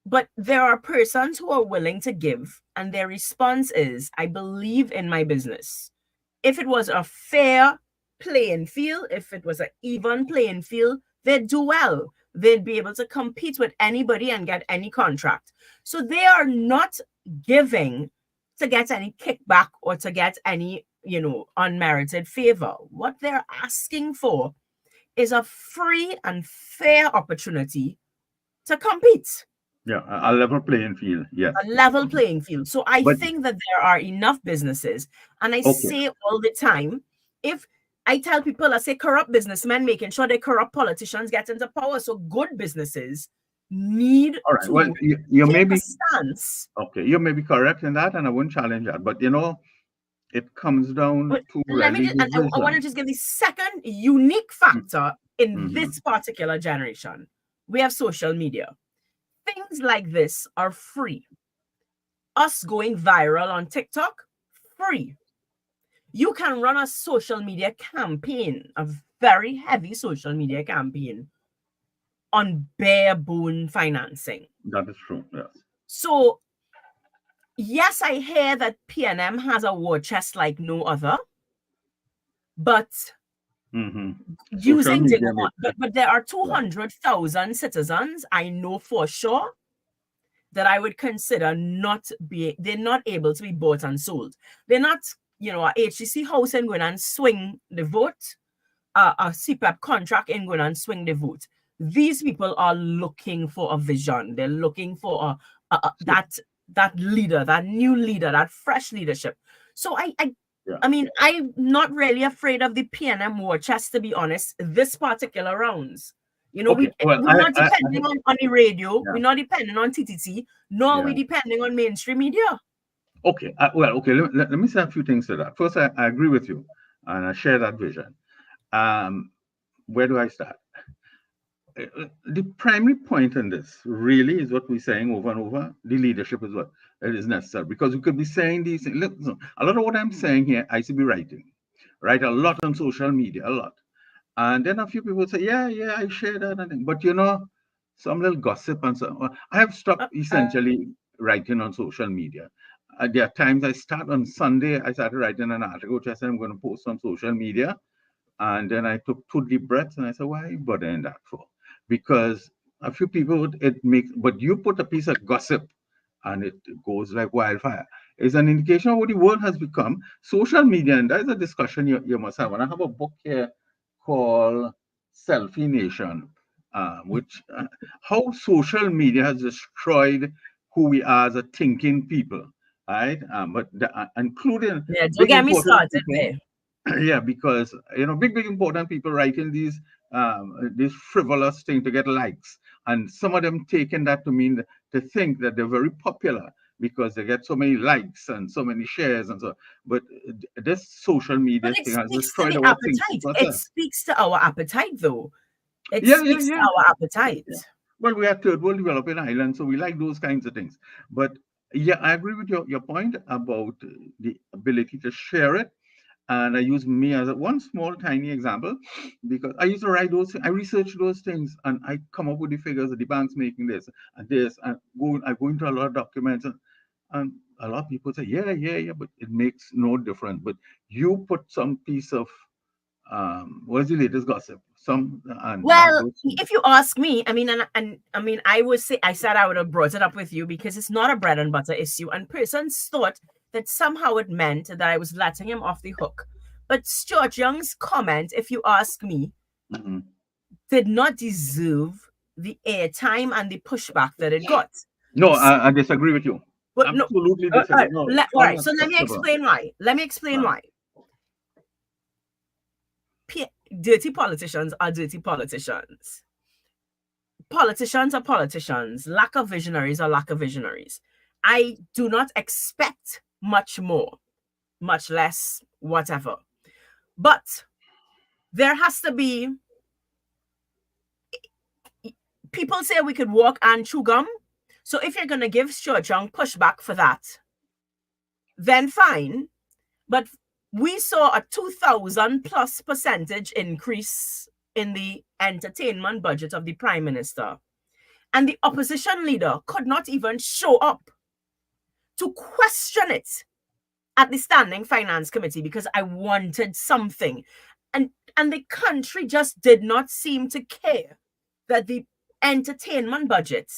but there are persons who are willing to give, and their response is, I believe in my business. If it was a fair playing field, if it was an even playing field, they'd do well. They'd be able to compete with anybody and get any contract. So they are not giving to get any kickback or to get any, unmerited favor. What they're asking for is a free and fair opportunity to compete, Yeah, a level playing field. Yes, a level playing field. So I but think that there are enough businesses, and I okay, say all the time, if I tell people, I say corrupt businessmen making sure they corrupt politicians get into power. So good businesses need all right. Well, to you may take a be stance. okay. You may be correct in that, and I wouldn't challenge that. But it comes down But to let me really just, the and I want to vision. just give the second unique factor in Mm-hmm. this particular generation. We have social media. Things like this are free. Us going viral on TikTok, free. You can run a social media campaign, a very heavy social media campaign on bare bone financing. That is true. Yes. So, yes, I hear that PNM has a war chest like no other, but Mm-hmm. Social media makes it. but there are Yeah. 200,000 citizens I know for sure that I would consider they're not able to be bought and sold. They're not, a HCC house and going and swing the vote, a CPAP contract and going and swing the vote. These people are looking for a vision. They're looking for So, that leader, that new leader, that fresh leadership. So yeah. I mean, I'm not really afraid of the PNM war chest, to be honest, this particular rounds. Okay. Well, We're not depending on the radio. yeah, We're not depending on TTT, nor are we yeah. depending on mainstream media. Okay. Well, okay. Let me say a few things to that. First, I agree with you, and I share that vision. Um, where do I start? The primary point in this really is what we're saying over and over. The leadership is what it is necessary, because we could be saying these things. Listen, a lot of what I'm saying here, I should be writing, write a lot on social media, a lot. And then a few people say, yeah, yeah, I share that. And thing. But some little gossip and so on. I have stopped Uh, essentially writing on social media. There are times I start on Sunday, I started writing an article, which I said I'm going to post on social media. And then I took two deep breaths and I said, why are you bothering that for? Because a few people, it makes, but you put a piece of gossip and it goes like wildfire. It's an indication of what the world has become. Social media, and that's a discussion you must have. And I have a book here called Selfie Nation, which how social media has destroyed who we are as a thinking people, right? But including yeah, don't big get me important started people. there. Yeah, because big important people writing these frivolous things to get likes, and some of them taking that to mean to think that they're very popular because they get so many likes and so many shares and so. But this social But media it thing has speaks to destroyed the our thinking appetite. It process. speaks to our appetite, though. It Yeah, yeah, speaks to yeah. our appetite. Yeah. Well, we are third world developing islands, so we like those kinds of things. But yeah, I agree with your point about the ability to share it. And I use me as one small tiny example because I used to write those, I research those things and I come up with the figures that the bank's making this, and I go into a lot of documents and a lot of people say, yeah, yeah, yeah, but it makes no difference. But you put some piece of, what's the latest gossip? And that Well, goes through. if you ask me, I mean, and I mean, I would say I said I would have brought it up with you because it's not a bread and butter issue, and persons thought that somehow it meant that I was letting him off the hook. But Stuart Young's comment, if you ask me, Mhm. did not deserve the airtime and the pushback that it got. No, S- I disagree with you. But no, Absolutely disagree. No, all right. So let me unacceptable. explain why. Let me explain Uh, why. Dirty politicians are dirty politicians. Politicians are politicians. Lack of visionaries are lack of visionaries. I do not expect much more, much less, whatever. But there has to be people say we could walk and chew gum. So if you're gonna give Churchong pushback for that, then fine. But we saw a 2000 plus percentage increase in the entertainment budget of the Prime Minister. And the opposition leader could not even show up to question it at the Standing Finance Committee because I wanted something. And the country just did not seem to care that the entertainment budget,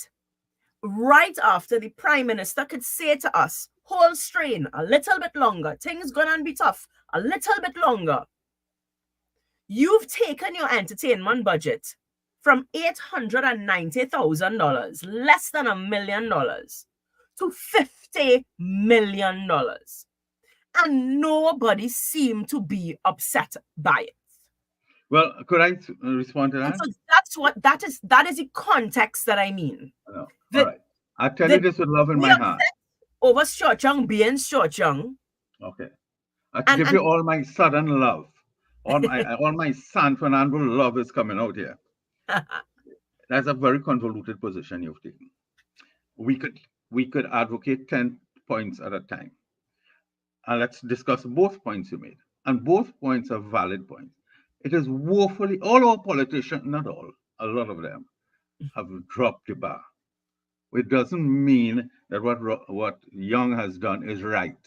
right after the Prime Minister could say to us, hold strain a little bit longer, things gonna be tough, a little bit longer. You've taken your entertainment budget from $890,000, less than $1 million, to $50 million. And nobody seemed to be upset by it. well, could I respond to And that? so that is the context that I mean. No. All That right. I tell you that this with love in we my heart. upset over Shortjung being Shortjung. Okay. I And give you all my southern love. All my San Fernando love is coming out here. That's a very convoluted position you've taken. We could we could advocate 10 points at a time. And let's discuss both points you made. And both points are valid points. It is woefully all our politicians, not all, a lot of them have dropped the bar. It doesn't mean that what Young has done is right.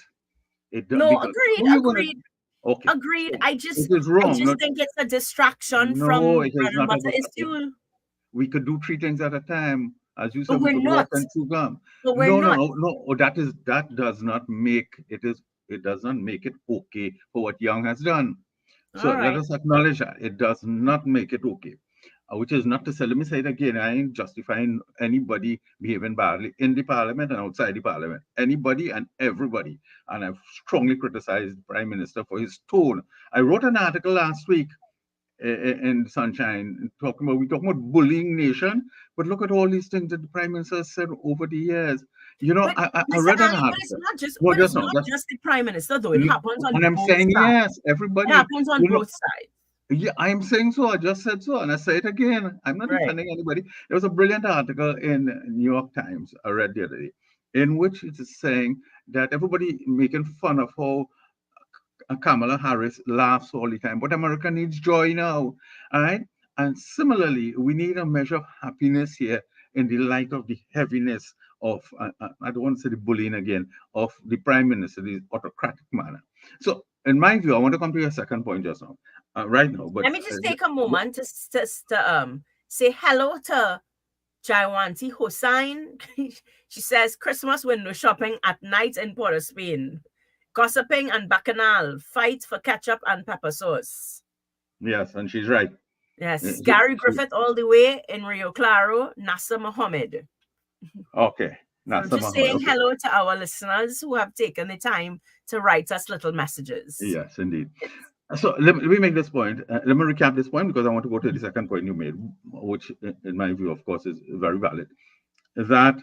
No, Because agreed, who you gonna agreed, okay. agreed. So I it just is I wrong. just No, think it's a distraction no, from it is bread and not a butter distraction. issue. We could do three things at a time. As you But said, we we're could not. walk and chew gum. But we're No, no, not. no, no. Oh, that does not make it does not make it okay for what Young has done. So All let right. us acknowledge that it does not make it okay. Which is not to say, let me say it again, I ain't justifying anybody behaving badly in the parliament and outside the parliament. Anybody and everybody. And I've strongly criticized the Prime Minister for his tone. I wrote an article last week in Sunshine talking about we talking about bullying nation, but look at all these things that the Prime Minister has said over the years. But I Mr. read an Ali, but it's article. not just No, but it's just no, not just just the Prime Minister though. It happens on and I'm both saying sides. yes, It everybody, happens on you know, both sides. yeah, I'm saying so. I just said so, and I say it again. I'm not Right. defending anybody. There was a brilliant article in New York Times I read the other day, in which it is saying that everybody making fun of how Kamala Harris laughs all the time, but America needs joy now. All right. And similarly, we need a measure of happiness here in the light of the heaviness of, I don't want to say the bullying again, of the prime minister, the autocratic manner. So, in my view, I want to come to your second point just now, right now. But Let me just take a moment to say hello to Jaiwanti Hossain. She says Christmas window shopping at night in Port of Spain. Gossiping and bacchanal. Fight for ketchup and pepper sauce. yes, and she's right. Yes. Gary Griffith all the way in Rio Claro. Nasser Mohammed. Okay. So just saying hello to our listeners who have taken the time to write us little messages. Yes, indeed. So let me make this point. Let me recap this point because I want to go to the second point you made, which, in my view, of course, is very valid. That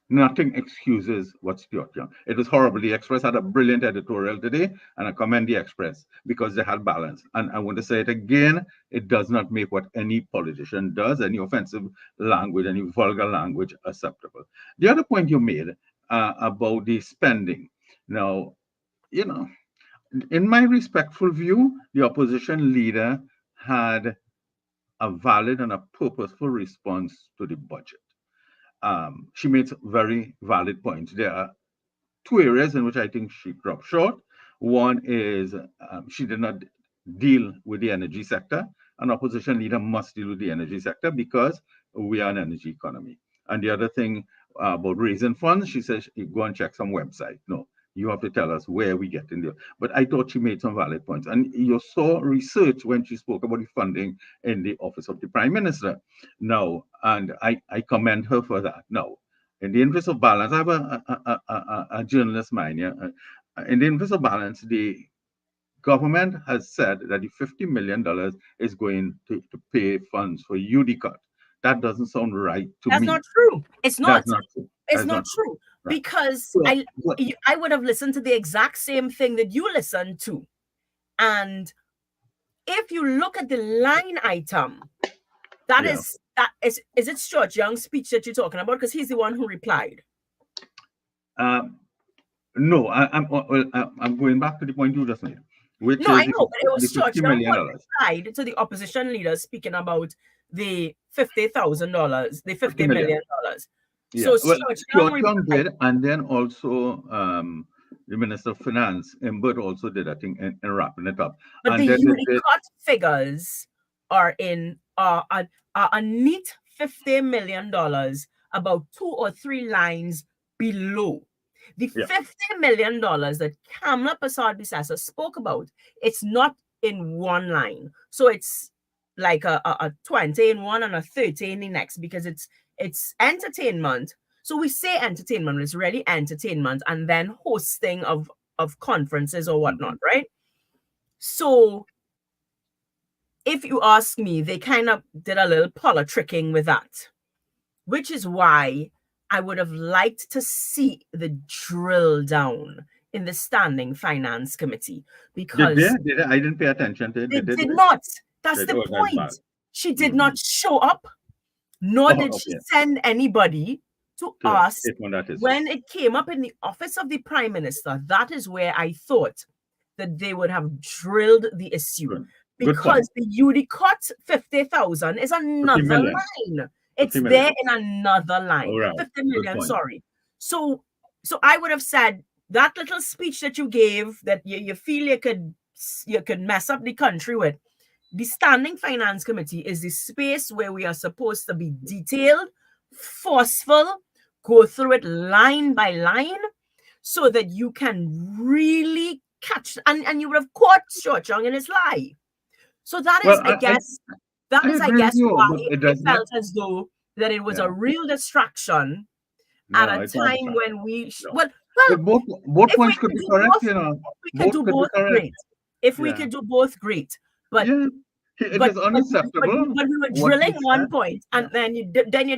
nothing excuses what Stuart Young. It was horrible. The Express had a brilliant editorial today, and I commend the Express because they had balance. And I want to say it again: it does not make what any politician does, any offensive language, any vulgar language, acceptable. The other point you made about the spending. Now, you know, in my respectful view, the opposition leader had a valid and a purposeful response to the budget. She made very valid points. There are two areas in which I think she dropped short. One is she did not deal with the energy sector. An opposition leader must deal with the energy sector because we are an energy economy. And the other thing about raising funds, she says, go and check some website. No, you have to tell us where we get in there. But I thought she made some valid points. And you saw research when she spoke about the funding in the office of the prime minister. Now, and I commend her for that. Now, in the interest of balance, I have a journalist mind here. In the interest of balance, the government has said that the $50 million is going to pay funds for UDCOT. That doesn't sound right to That's me. not true. It's not. That's not true. It's not true. Right. Because So, I would have listened to the exact same thing that you listened to. And if you look at the line item, is it Stuart Young's speech that you're talking about? Because he's the one who replied. No, I'm going back to the point you just made. Which no, is I know, but it was Stuart Young who replied to the opposition leaders speaking about the $50,000, the $50 million. Yeah. So Stuart Young did, and then also the Minister of Finance, Imbert, also did, I think, in wrapping it up. But and the UDCOT figures are in a neat $50 million, about 2 or 3 lines below. The $50 million that Kamla Prasad-Bissessar spoke about, it's not in one line. So it's like a 20 in one and a 30 in the next, because it's entertainment. So we say entertainment, it's really entertainment, and then hosting of conferences or whatnot, right? So if you ask me, they kind of did a little politicking with that, which is why I would have liked to see the drill down in the Standing Finance Committee, because did I didn't pay attention to it. They did not. That's the point. She did not show up, nor did she send anybody to ask when it came up in the office of the Prime Minister. That is where I thought that they would have drilled the issue. Because the UDCOT 50,000 is another line. It's there in another line. 50 million, sorry. So I would have said that little speech that you gave that you feel you could mess up the country with. The Standing Finance Committee is the space where we are supposed to be detailed, forceful, go through it line by line, so that you can really catch, and you would have caught Stuart Young in his lie. So that is, I guess, why it felt as though that it was a real distraction at a time when we both points could be correct, we could do both great. If we could do both great, but it is unacceptable. But we were drilling one point, and then you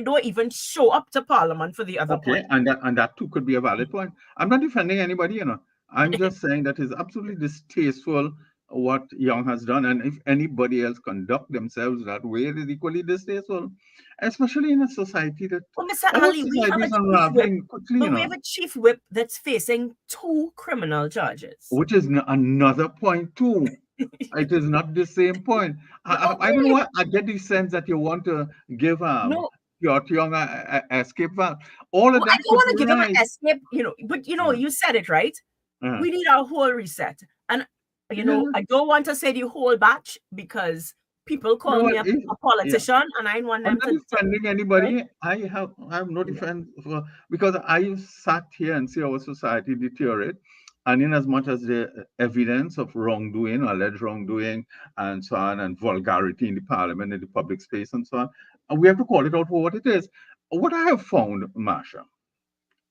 don't even show up to Parliament for the other point. And that too could be a valid point. I'm not defending anybody, I'm just saying that is absolutely distasteful what Young has done, and if anybody else conduct themselves that way, it is equally distasteful, especially in a society that Well, Mr. our Ali, we society have a is chief whip, unraveling quickly, but we have a chief whip that's facing 2 criminal charges. which is another point too. It is not the same point. I don't know Okay, why I get the sense that you want to give no, your young escape valve. All of well, I that don't could want be to give him an right. escape, but Uh, you said it right. uh, We need our whole reset. And, yeah. I don't want to say the whole batch because people You know call me what? a Yeah. politician and I want I'm them not to defending right? anybody. I have no Yeah. defense for, because I sat here and see our society deteriorate. And in as much as the evidence of wrongdoing, alleged wrongdoing, and so on, and vulgarity in the parliament, in the public space, and so on, and we have to call it out for what it is. What I have found, Marsha,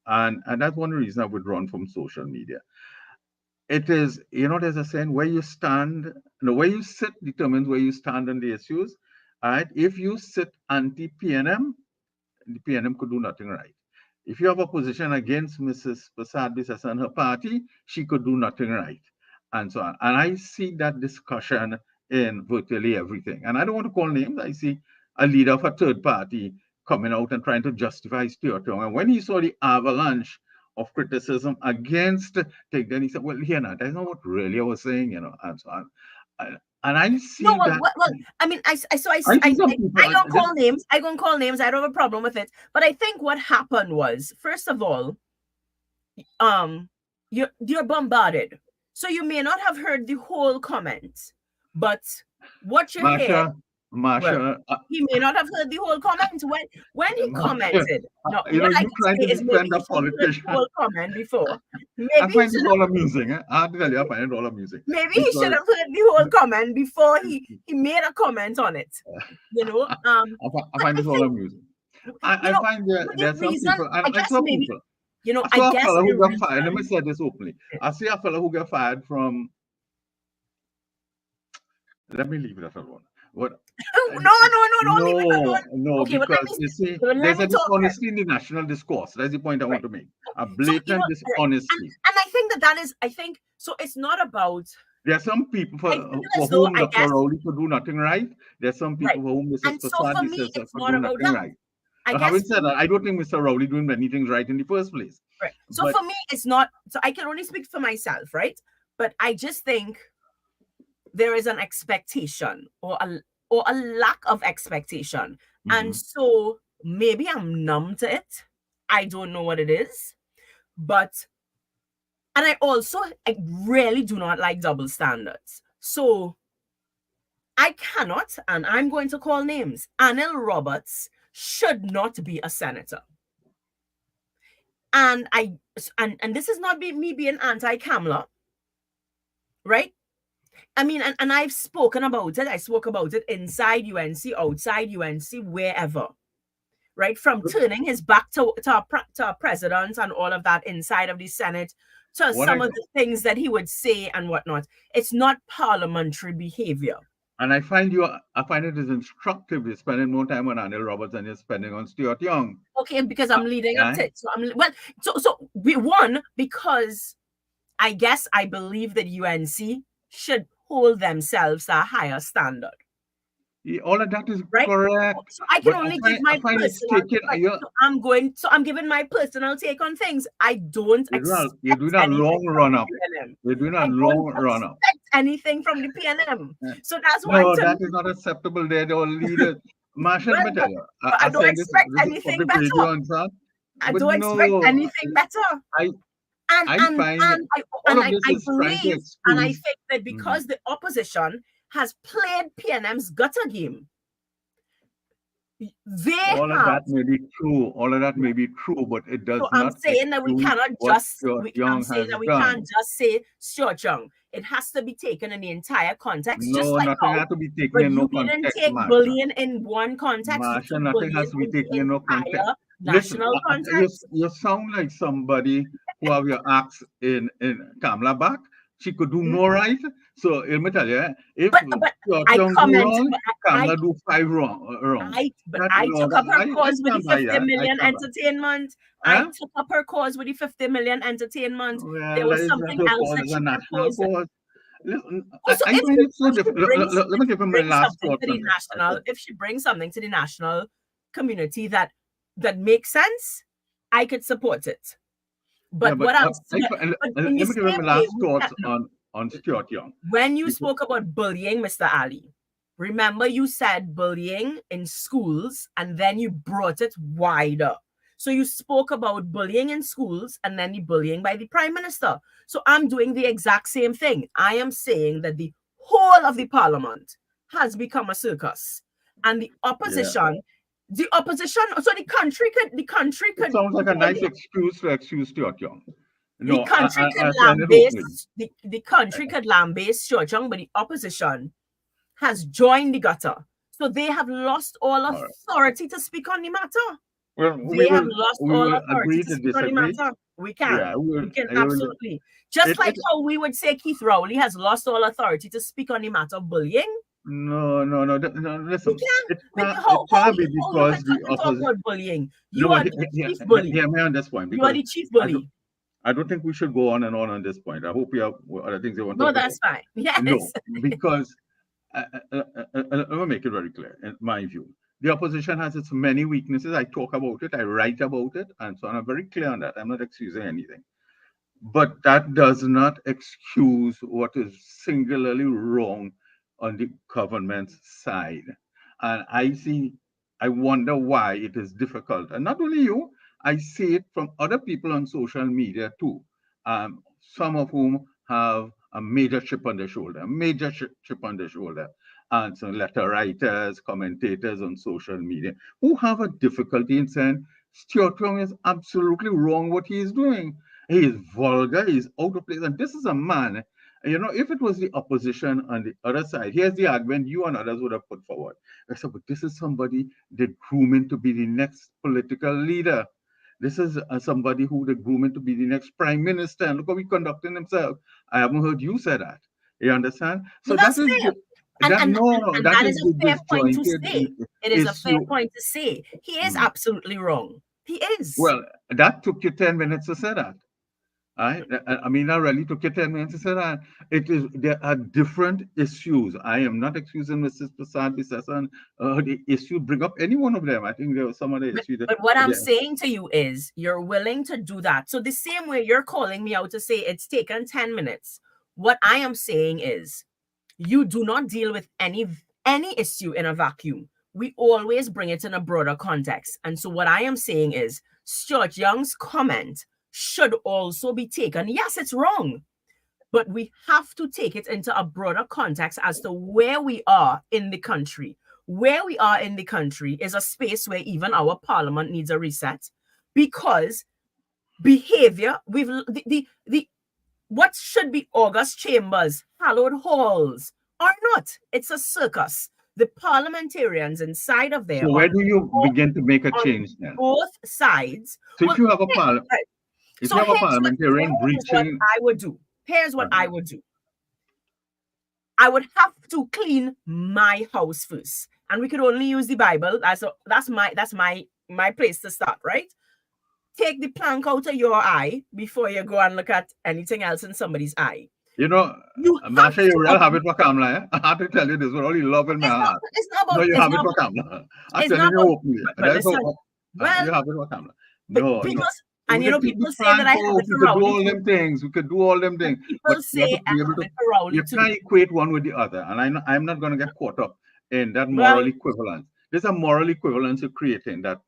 and that's one reason I've withdrawn from social media. It is, there's a saying, where you stand, no, where you sit determines where you stand on the issues. All right. If you sit anti PNM, the PNM could do nothing right. If you have a position against Mrs. Prasad Biswas and her party, she could do nothing right, and so on. And I see that discussion in virtually everything. And I don't want to call names. I see a leader of a third party coming out and trying to justify Stuart Young. And when he saw the avalanche of criticism against Tig, then he said, well, here now, that's not what really I was saying, and so on. And I No, see that. I mean, I see some people. I don't call names. I don't call names. I don't have a problem with it. But I think what happened was, first of all, you're bombarded, so you may not have heard the whole comment, but what you heard, Marsha, well, Marsha, he may not have heard the whole comment when he Marsha, commented. No, what I you can trying say to is maybe defend he a should have heard the politician. whole comment before. I Maybe he find this should have all amusing. I have to tell you, I find it all amusing maybe he should because have heard the whole comment before he made a comment on it. I But find I this all think amusing. I find the there are some reason, people, and I I guess saw maybe, people. I I saw a guess fellow the who got fired. Let me reason. say this openly. I see a fellow who got fired from. Let me leave that alone. What? No, no, don't leave it No, alone. no, Okay, because you see, let there's me a talk then. dishonesty in the national discourse. That's the point I want Right. to make. A So blatant right. dishonesty. And I think that is, I think so. It's not about. There are some people I feel for as though, whom I Dr. guess, Rowley could do nothing right. There are some right. people for whom Mrs. And so Prasad for me, Biswas it's could not do about nothing that. right. I But guess having said that, I don't think Mr. Rowley doing many things right in the first place. right. So But for me, it's not. So I can only speak for myself, right? But I just think there is an expectation or a lack of expectation, and mhm. so maybe I'm numb to it. I don't know what it is, but and I really do not like double standards. So I cannot, and I'm going to call names. Anil Roberts should not be a senator. And and this is not me being anti-Kamala, right? I mean, and I've spoken about it. I spoke about it inside UNC, outside UNC, wherever, right? From turning his back to our president and all of that inside of the Senate to What I some of the things that he would say and whatnot. It's not parliamentary behavior. and I find it is instructive. You're spending more time on Anil Roberts than you're spending on Stuart Young. Okay, because I'm leading up Right? to it. So so we won because I guess I believe that UNC should hold themselves to a higher standard. All of that is Right? correct. So I can But only give I my find it's personal, taking right. you So I'm giving my personal take on things. I don't expect you're doing a anything long from run the up. PNM. You're doing a I don't long run up. expect anything from the PNM. So that's why No, to that me, is not acceptable. They're the leaders. Marsha, let well, me tell you, but I I don't said expect this is anything public radio better. and so on. I But don't expect no, anything better. I And I and find and I all and of this I is trying to believe and I excuse. think that Mhm. because the opposition has played PNM's gutter game, they All of have. that may be true. All of that may be true, but it So does I'm not saying that we excuse cannot what just Stuart I'm Young saying has that we done. can't just say Stuart Young. It has to be taken in the entire context, just No, like nothing how has to be taken but in no you didn't context, take Marsha. bullying in one context, you Marsha, took nothing bullying has to be in the taken in no context. entire Listen, national context. you sound like somebody who have your axe in Kamala back. She could do Mm. no right. So let me tell you, if But Stuart I Young do comment, wrong, but Kamala do five wrong. but I took up her I cause with the stand by 50 that. I million stand by. entertainment. I Huh? took up her cause with the 50 million entertainment. There Well, was is that something a else cause, that a she national proposed. cause? listen, Also, I if find it so she difficult. brings Let me give him my last something thoughts to the on this. national, if she brings something to the national community that makes sense, I could support it. Yeah, But but what I'm but in the let me give him same my way, last thoughts on Stuart Young. when you Because, spoke about bullying, Mr. Ali, remember you said bullying in schools and then you brought it wider. So you spoke about bullying in schools and then the bullying by the prime minister. So I'm doing the exact same thing. I am saying that the whole of the parliament has become a circus, and yeah, the opposition. So the country could it sounds like a go nice there. excuse to excuse Stuart Young. The No, country could I find it opening. lambaste the country could lambaste Churchung, but the opposition has joined the gutter. So they have lost all All right. authority to speak on the matter. Well, They have lost we all will authority agree to to speak on the disagree. matter. We can. Yeah, We can I will. absolutely. Just like It how we would say Keith Rowley has lost all authority to speak on the matter of bullying. no. We Listen, can. it can't be How you because the can talk opposition. about bullying? No, You but are the chief bully. hear me on this point, You are because the chief I don't bully. I don't think we should go on this point. I hope you have other things you want to No, talk about. that's fine. No, Yes. because let me make it very clear. In my view, the opposition has its many weaknesses. I talk about it, I write about it, and so on. I'm very clear on that. I'm not excusing anything. But that does not excuse what is singularly wrong on the government's side. And I wonder why it is difficult. And not only you, I see it from other people on social media too, some of whom have a major chip on their shoulder, a major chip on their shoulder. And some letter writers, commentators on social media who have a difficulty in saying Stuart Young is absolutely wrong what he is doing. He is vulgar, he's out of place. And this is a man, if it was the opposition on the other side, here's the argument you and others would have put forward. I said, but this is somebody they grooming to be the next political leader. This is somebody who they grooming to be the next prime minister. And look how he conducting himself. I haven't heard you say that. You understand? Well, So that's fair. And, and, and, and that that is is a the fair point to disjointed say. It is a fair issue. point to say. He is Mm. absolutely wrong. He is. Well, that took you 10 minutes to say that. I mean, I really took you 10 minutes to say that. There are different issues. I am not accusing Mrs. Prasad Bisasan the issue, bring up any one of them. I think there was some other issue that, But what I'm yeah. saying to you is you're willing to do that. So the same way you're calling me out to say it's taken 10 minutes, what I am saying is you do not deal with any issue in a vacuum. We always bring it in a broader context. And so what I am saying is Stuart Young's comment should also be taken. Yes, it's wrong, but we have to take it into a broader context as to where we are in the country. Where we are in the country is a space where even our parliament needs a reset, because behavior, the what should be august chambers, hallowed halls, are not. It's a circus. The parliamentarians inside of there So where do you begin to make a on change then? both sides. So Well, if so you have a here's parliamentarian what breaching, I would do. Here's what I uh-huh. would do. I would have to clean my house first, and we could only use the Bible. That's my place to start, right? Take the plank out of your eye before you go and look at anything else in somebody's eye. You know, You have Marsha, you real to. have it for Kamla. Eh? I have to tell you this with all the love in my It's not. heart. It's not No, about. you It's have it not for about. Kamla. I'm It's telling not you about. openly. But That's listen. how, Well, you have it for Kamla. but No, people, no. and We could keep the people say that plank I have out. it We for could do Rowley all too. them things. We could do all them things. People But you have say to I be able have to, it for Rowley you too. can't equate one with the other. And I'm not going to get caught up in that moral Well, equivalence. There's a moral equivalence you're creating that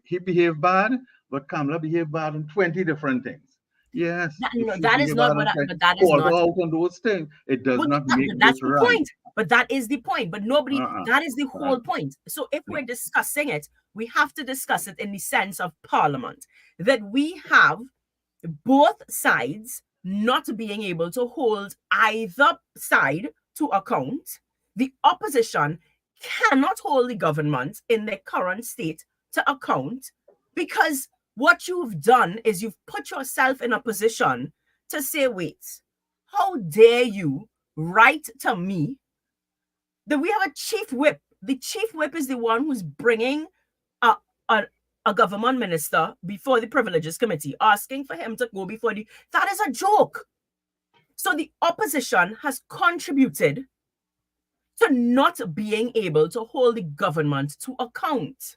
he behaved bad, but Kamala behaved bad on 20 different things. Yes, if she that is behaved not bad what. on 20, But that is call her not. out on those things. It does But, not make but this that's the right. point. But that is the point. But nobody. Uh-uh. That is the Uh, whole point. So if we're no. discussing it, we have to discuss it in the sense of Parliament, that we have both sides not being able to hold either side to account. The opposition cannot hold the government in their current state to account, because what you've done is you've put yourself in a position to say, wait, how dare you write to me that we have a chief whip? The chief whip is the one who's bringing a, a, a government minister before the privileges committee, asking for him to go before the. That is a joke. So the opposition has contributed to not being able to hold the government to account.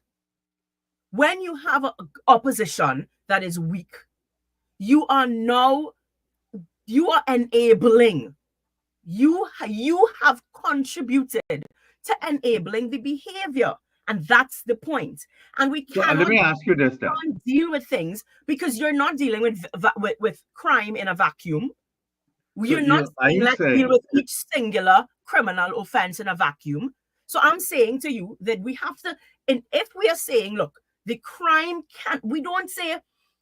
When you have an opposition that is weak, you are now you are enabling. You have contributed to enabling the behavior, and that's the point. And we So let cannot me ask you this then. deal with things because you're not dealing with crime in a vacuum. So You're not are saying you let's deal saying, with each singular criminal offense in a vacuum. So I'm saying to you that we have to, and if we are saying, look, the crime can't, we don't say,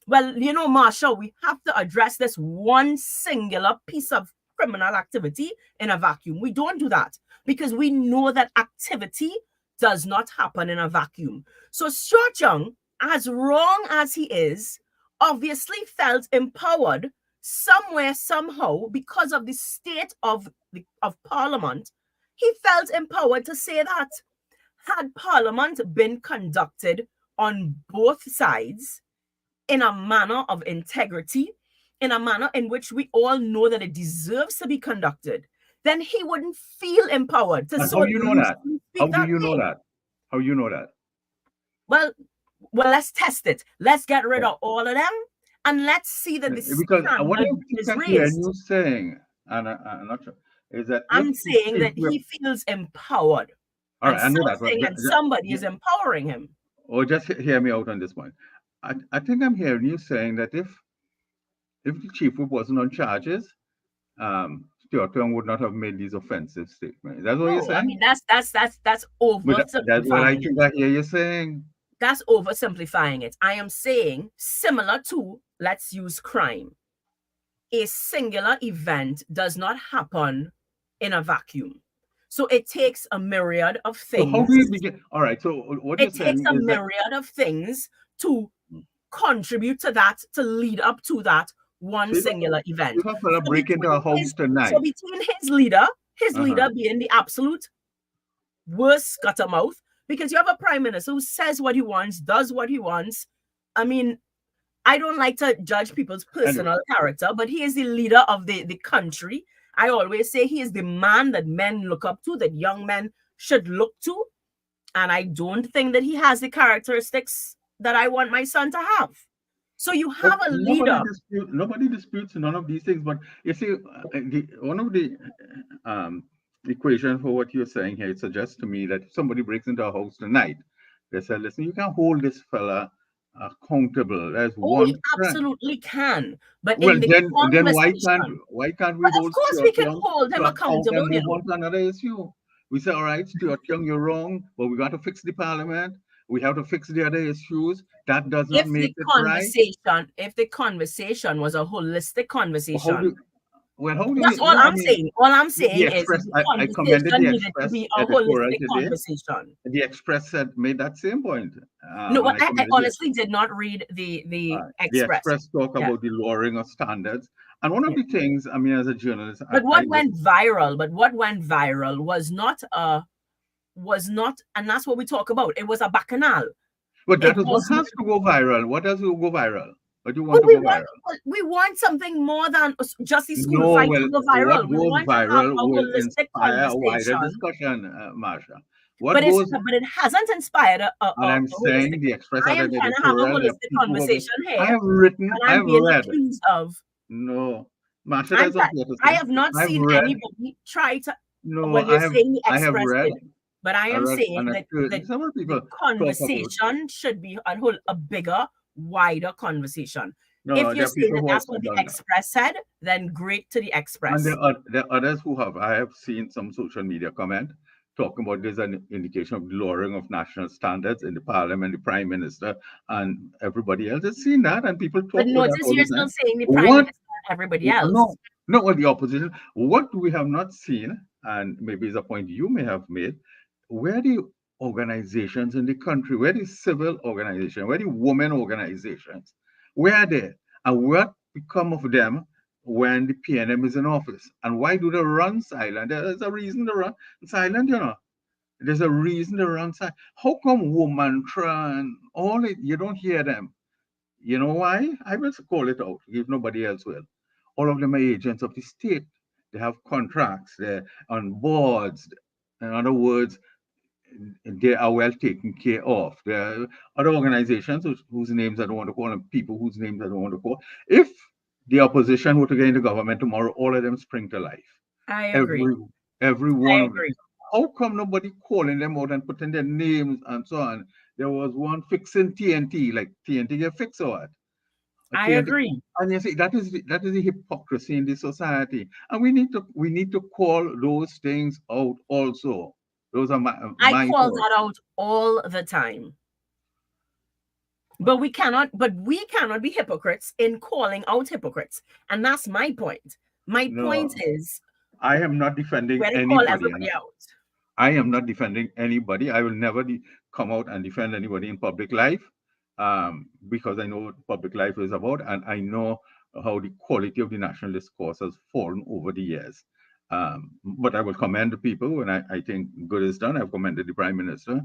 well, Marsha, we have to address this one singular piece of criminal activity in a vacuum. We don't do that because we know that activity does not happen in a vacuum. So Stuart Young, as wrong as he is, obviously felt empowered somewhere, somehow, because of the state of Parliament. He felt empowered to say that had Parliament been conducted on both sides in a manner of integrity, in a manner in which we all know that it deserves to be conducted, then he wouldn't feel empowered to and so how you know that? loosely How speak do that you know way. that? How you know that? Well, let's test it. Let's get rid Yeah. of all of them and let's see that the Because what I standard think is I'm hearing raised. you saying, and I'm not sure, is that if I'm the saying chief that whip, he feels empowered all and right, I know that, but something and somebody is empowering him. or just hear me out on this point. I think I'm hearing you saying that if the chief whip wasn't on charges, Stuart Young would not have made these offensive statements. That's what you're No, I saying? mean that's But that's what I oversimplifying it. think I hear you saying. That's oversimplifying it. I am saying similar to, let's use crime. A singular event does not happen in a vacuum. So it takes a myriad of So how do you things. begin? All right. So what you're It takes saying a is that myriad of things to contribute to that, to lead up to that one so singular event. if a fella So break into a house so tonight, between his uh-huh. leader being the absolute worst scuttermouth, because you have a prime minister who says what he wants, does what he wants. I mean, I don't like to judge people's Anyway, personal character, but he is the leader of the country. I always say he is the man that men look up to, that young men should look to. And I don't think that he has the characteristics that I want my son to have. So you but have a leader. nobody disputes none of these things. But you see, one of the um, equation for what you're saying here, it suggests to me that if somebody breaks into a house tonight, they say, listen, you can hold this fella accountable. There's Oh, one he crime. absolutely can. But Well, in the then conversation, why can't we but of hold course we Stuart can Young hold to him account accountable, and you move know. on to another issue? We say, all right, Stuart Young, you're wrong, but we got to fix the parliament. We have to fix the other issues. That does not make it right. If the conversation was a holistic How do conversation, how do that's we? all No, I I'm mean saying. All I'm the saying is Express. the I commended the conversation needed to Express be a editorial holistic today. conversation. The Express said made that same point, No, and I I commended the honestly did not read the The Express. Express talk Yeah, about the lowering of standards. And one of yeah. the things, I mean, as a journalist, But I what look, went viral? But what went viral was not, and that's what we talk about. It was a bacchanal. but that It is what was has to go viral. What does go viral? What do you want But to go viral? we want something more than just the school No, fight well, to go what viral. We goes want to have viral a will holistic inspire a wider conversation. discussion, Marsha. What goes, But it hasn't inspired and a I'm saying holistic. the Express I had am an trying to have a editorial, there are holistic people who have, conversation I here, have written, and I I'm have being read. accused of. No, Marsha, that's what you have to I say. have not I've seen read, anybody try to. no, Well, you're saying the I have Express read, did, but I I am read, saying and I've that heard several the people talk about. conversation should be a bigger, wider conversation. If No, you're there are saying people that who have that's what the done that. Express said, then great to the And Express. there are others who have. I have seen some social media comment talking about there's an indication of lowering of national standards in the parliament, the prime minister, and everybody else has seen that, and people But talk about that notice all you're the still time. saying the prime What? minister and everybody No, else. not what the opposition. What we have not seen, and maybe is a point you may have made, where the organizations in the country, where the civil organization, where the women organizations, where are they? And what become of them when the PNM is in office? And why do they run silent? There's a reason to run silent, you know. There's a reason to run silent. How come woman and all it you don't hear them? You know why? I will call it out if nobody else will. All of them are agents of the state. they have contracts, they're on boards. In other words, they are well taken care of. There are other organizations whose names I don't want to call, and people whose names I don't want to call. If the opposition were to get into government tomorrow, all of them spring to life. I agree. Every every one I of them. agree. How come nobody calling them out and putting their names and so on? There was one fixing TNT, like TNT get fixed or what? I TNT, agree. and you see that is the hypocrisy in the society, and we need to call those things out also. Those are I my call thoughts. that out all the time. But we cannot be hypocrites in calling out hypocrites. And that's my point. My point No, is I am not defending when they call anybody, everybody and out. I am not defending anybody. I will never come out and defend anybody in public life, because I know what public life is about, and I know how the quality of the national discourse has fallen over the years. But I will commend the people when I think good is done. I've commended the Prime Minister.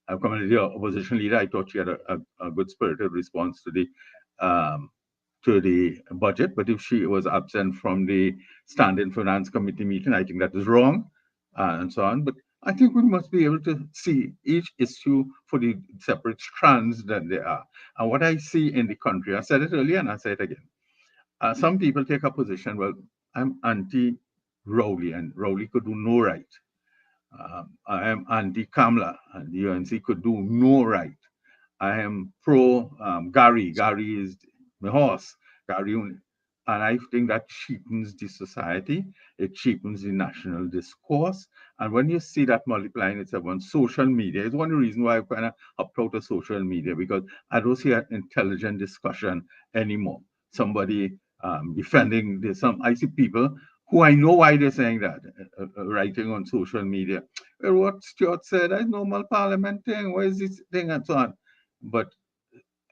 I've commended the opposition leader. I thought she had a good spirited response um, to the budget. But if she was absent from the Standing Finance Committee meeting, I think that is wrong, and so on. But I think we must be able to see each issue for the separate strands that they are. And what I see in the country, I said it earlier and I say it again. Some people take a position, well, I'm anti Rowley, and Rowley could do no right. I am anti Kamala, and the UNC could do no right. I am pro Gary. Gary is my horse. Gary, and I think that cheapens the society. It cheapens the national discourse. And when you see that multiplying itself on social media, it's one of the reasons why I kind of opt out of social media, because I don't see an intelligent discussion anymore. Somebody defending this. I see people who I know why they're saying that, writing on social media. Well, what Stuart said, that's normal parliament thing. Where is this thing and so on? But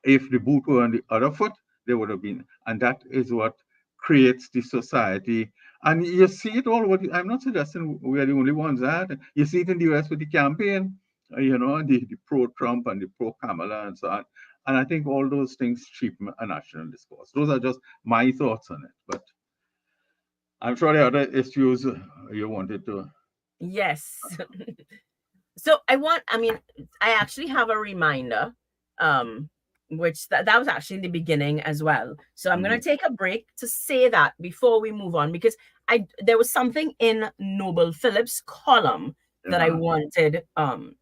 if the boot were on the other foot, they would have been. And that is what creates the society. And you see it all over. I'm not suggesting we are the only ones that. You see it in the US with the campaign, the pro Trump and the pro Kamala and so on. And I think all those things cheapen a national discourse. Those are just my thoughts on it. But I'm sure there are other issues you wanted to. Yes. So I actually have a reminder, um, which that was actually in the beginning as well. So I'm gonna Mhm. take a break to say that before we move on, because there was something in Noble Phillips' column that Uh-huh.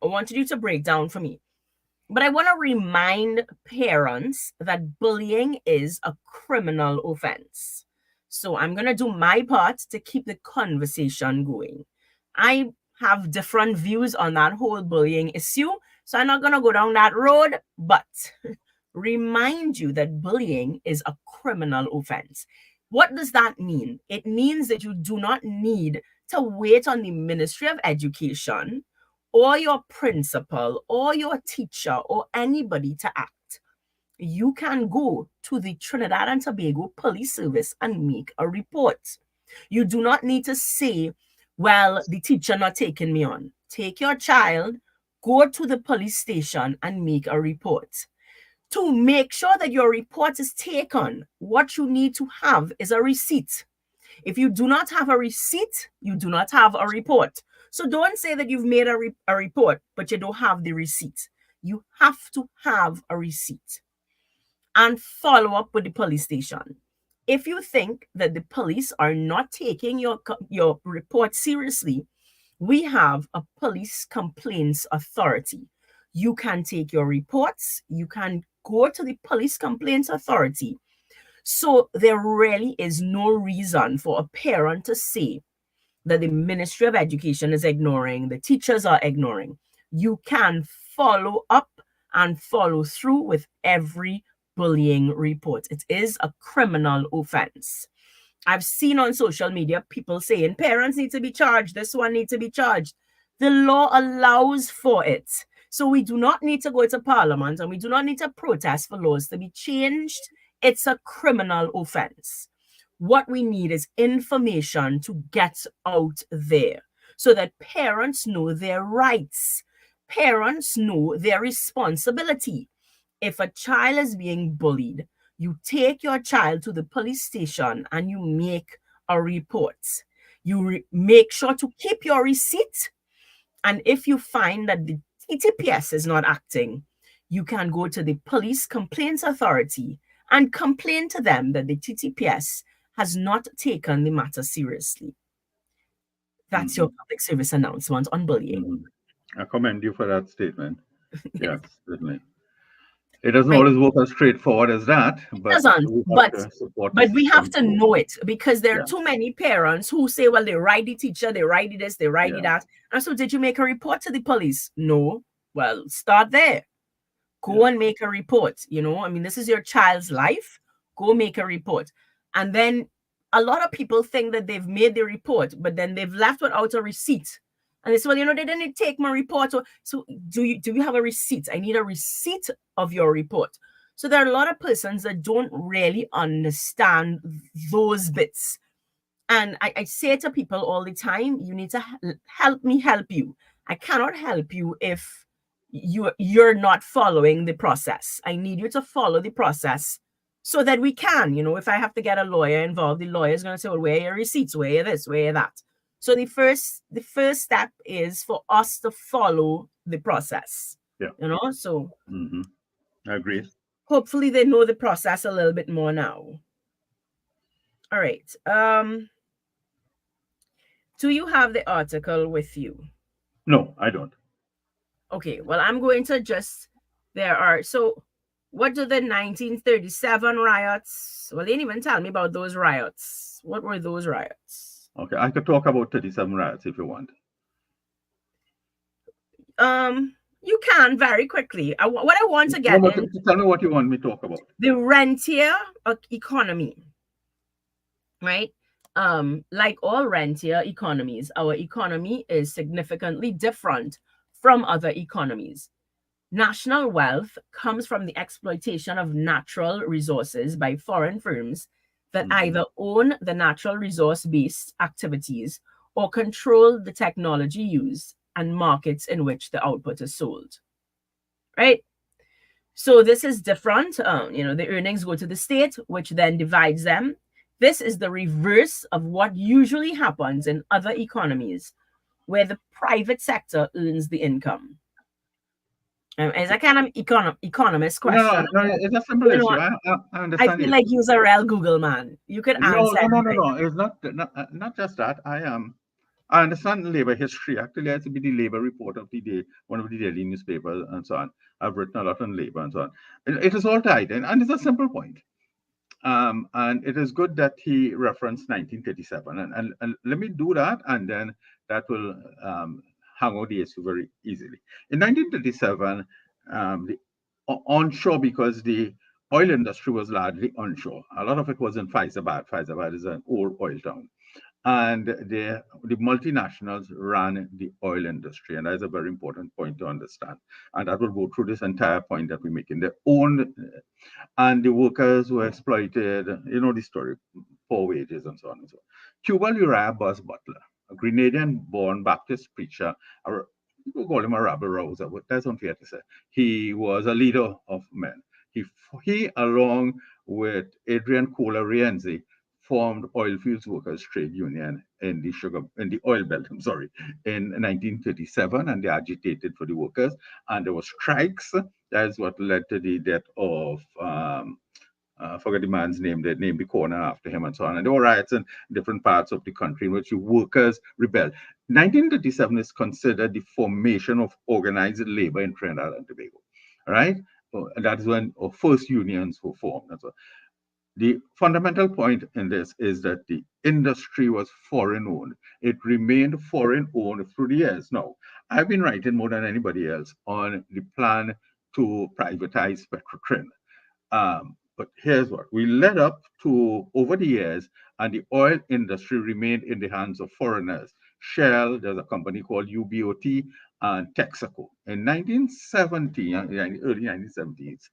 I wanted you to break down for me. But I want to remind parents that bullying is a criminal offense. So I'm going to do my part to keep the conversation going. I have different views on that whole bullying issue, so I'm not going to go down that road, but remind you that bullying is a criminal offense. What does that mean? It means that you do not need to wait on the Ministry of Education or your principal or your teacher or anybody to act. You can go to the Trinidad and Tobago Police Service and make a report. You do not need to say, well, the teacher not taking me on. Take your child, go to the police station and make a report. To make sure that your report is taken, what you need to have is a receipt. If you do not have a receipt, you do not have a report. So don't say that you've made a report, but you don't have the receipt. You have to have a receipt and follow up with the police station. If you think that the police are not taking your report seriously, we have a police complaints authority. You can take your reports, you can go to the police complaints authority. So there really is no reason for a parent to say that the Ministry of Education is ignoring, the teachers are ignoring. You can follow up and follow through with every bullying report. It is a criminal offense. I've seen on social media people saying parents need to be charged, this one needs to be charged. The law allows for it. So we do not need to go to parliament and we do not need to protest for laws to be changed. It's a criminal offense. What we need is information to get out there so that parents know their rights. Parents know their responsibility. If a child is being bullied, you take your child to the police station and you make a report. make sure to keep your receipt. And if you find that the TTPS is not acting, you can go to the Police Complaints Authority and complain to them that the TTPS has not taken the matter seriously. That's your Hmm. public service announcement on bullying. Hmm. I commend you for that statement. Yes, certainly. It doesn't Right? always work as straightforward as that, It but doesn't, we have but to support the we have system to too. know it, because there are Yeah, too many parents who say, well, they write the teacher, they write the this, they write the yeah, that. And so, did you make a report to the police? No. Well, start there. Go yeah. and make a report. I mean, this is your child's life. Go make a report. And then a lot of people think that they've made the report, but then they've left without a receipt. And they say, well, they didn't take my report. So do you have a receipt? I need a receipt of your report. So there are a lot of persons that don't really understand those bits. And I say to people all the time, you need to help me help you. I cannot help you if you're not following the process. I need you to follow the process so that we can. If I have to get a lawyer involved, the lawyer is going to say, well, where are your receipts? Where are this? Where are that? So the first step is for us to follow the process. Yeah. So Hmm. I agree. hopefully they know the process a little bit more now. All right. Do you have the article with you? No, I don't. Okay, well, I'm going to just, so what do the 1937 riots, well, they didn't even tell me about those riots. What were those riots? Okay, I could talk about 37 riots if you want. You can very quickly. What I want to No, get but in, tell me what you want me to talk about. the rentier economy, right? Like all rentier economies, our economy is significantly different from other economies. National wealth comes from the exploitation of natural resources by foreign firms that Hmm. either own the natural resource based activities or control the technology used and markets in which the output is sold. Right? So this is different. The earnings go to the state, which then divides them. This is the reverse of what usually happens in other economies, where the private sector earns the income. It's a kind of economist No, no, question. no, it's a simple You know issue. what? I I understand the feel like issue. you're a real Google man. You could No, answer no, no, no, everything. no. It's not just that. I understand labor history. Actually, I used to be the labor reporter of the day, one of the daily newspapers, and so on. I've written a lot on labor and so on. It is all tied in, and it's a simple point. And it is good that he referenced 1937. And let me do that, and then that will hang out the issue very easily. In 1937, the onshore, because the oil industry was largely onshore. A lot of it was in Faizabad. Faizabad is an old oil town, and the multinationals ran the oil industry, and that's a very important point to understand. And that will go through this entire point that we're making. Their own, and the workers were exploited. You know the story, poor wages and so on and so on. Cuba Uriah Bus Butler, a Grenadian-born Baptist preacher, people call him a rabble rouser, but that's unfair to say. He was a leader of men. He along with Adrian Cola Rienzi, formed Oilfields Workers Trade Union in the oil belt. I'm sorry, in 1937, and they agitated for the workers, and there were strikes. That is what led to the death of I forget the man's name. They named the corner after him and so on. And there were riots in different parts of the country in which the workers rebelled. 1937 is considered the formation of organized labor in Trinidad and Tobago. All right, and that is when our first unions were formed. And so the fundamental point in this is that the industry was foreign owned. It remained foreign owned through the years. Now, I've been writing more than anybody else on the plan to privatize Petrotrin. But here's what we led up to over the years, and the oil industry remained in the hands of foreigners. Shell, there's a company called UBOT, and Texaco. In 1970, in the early 1970s,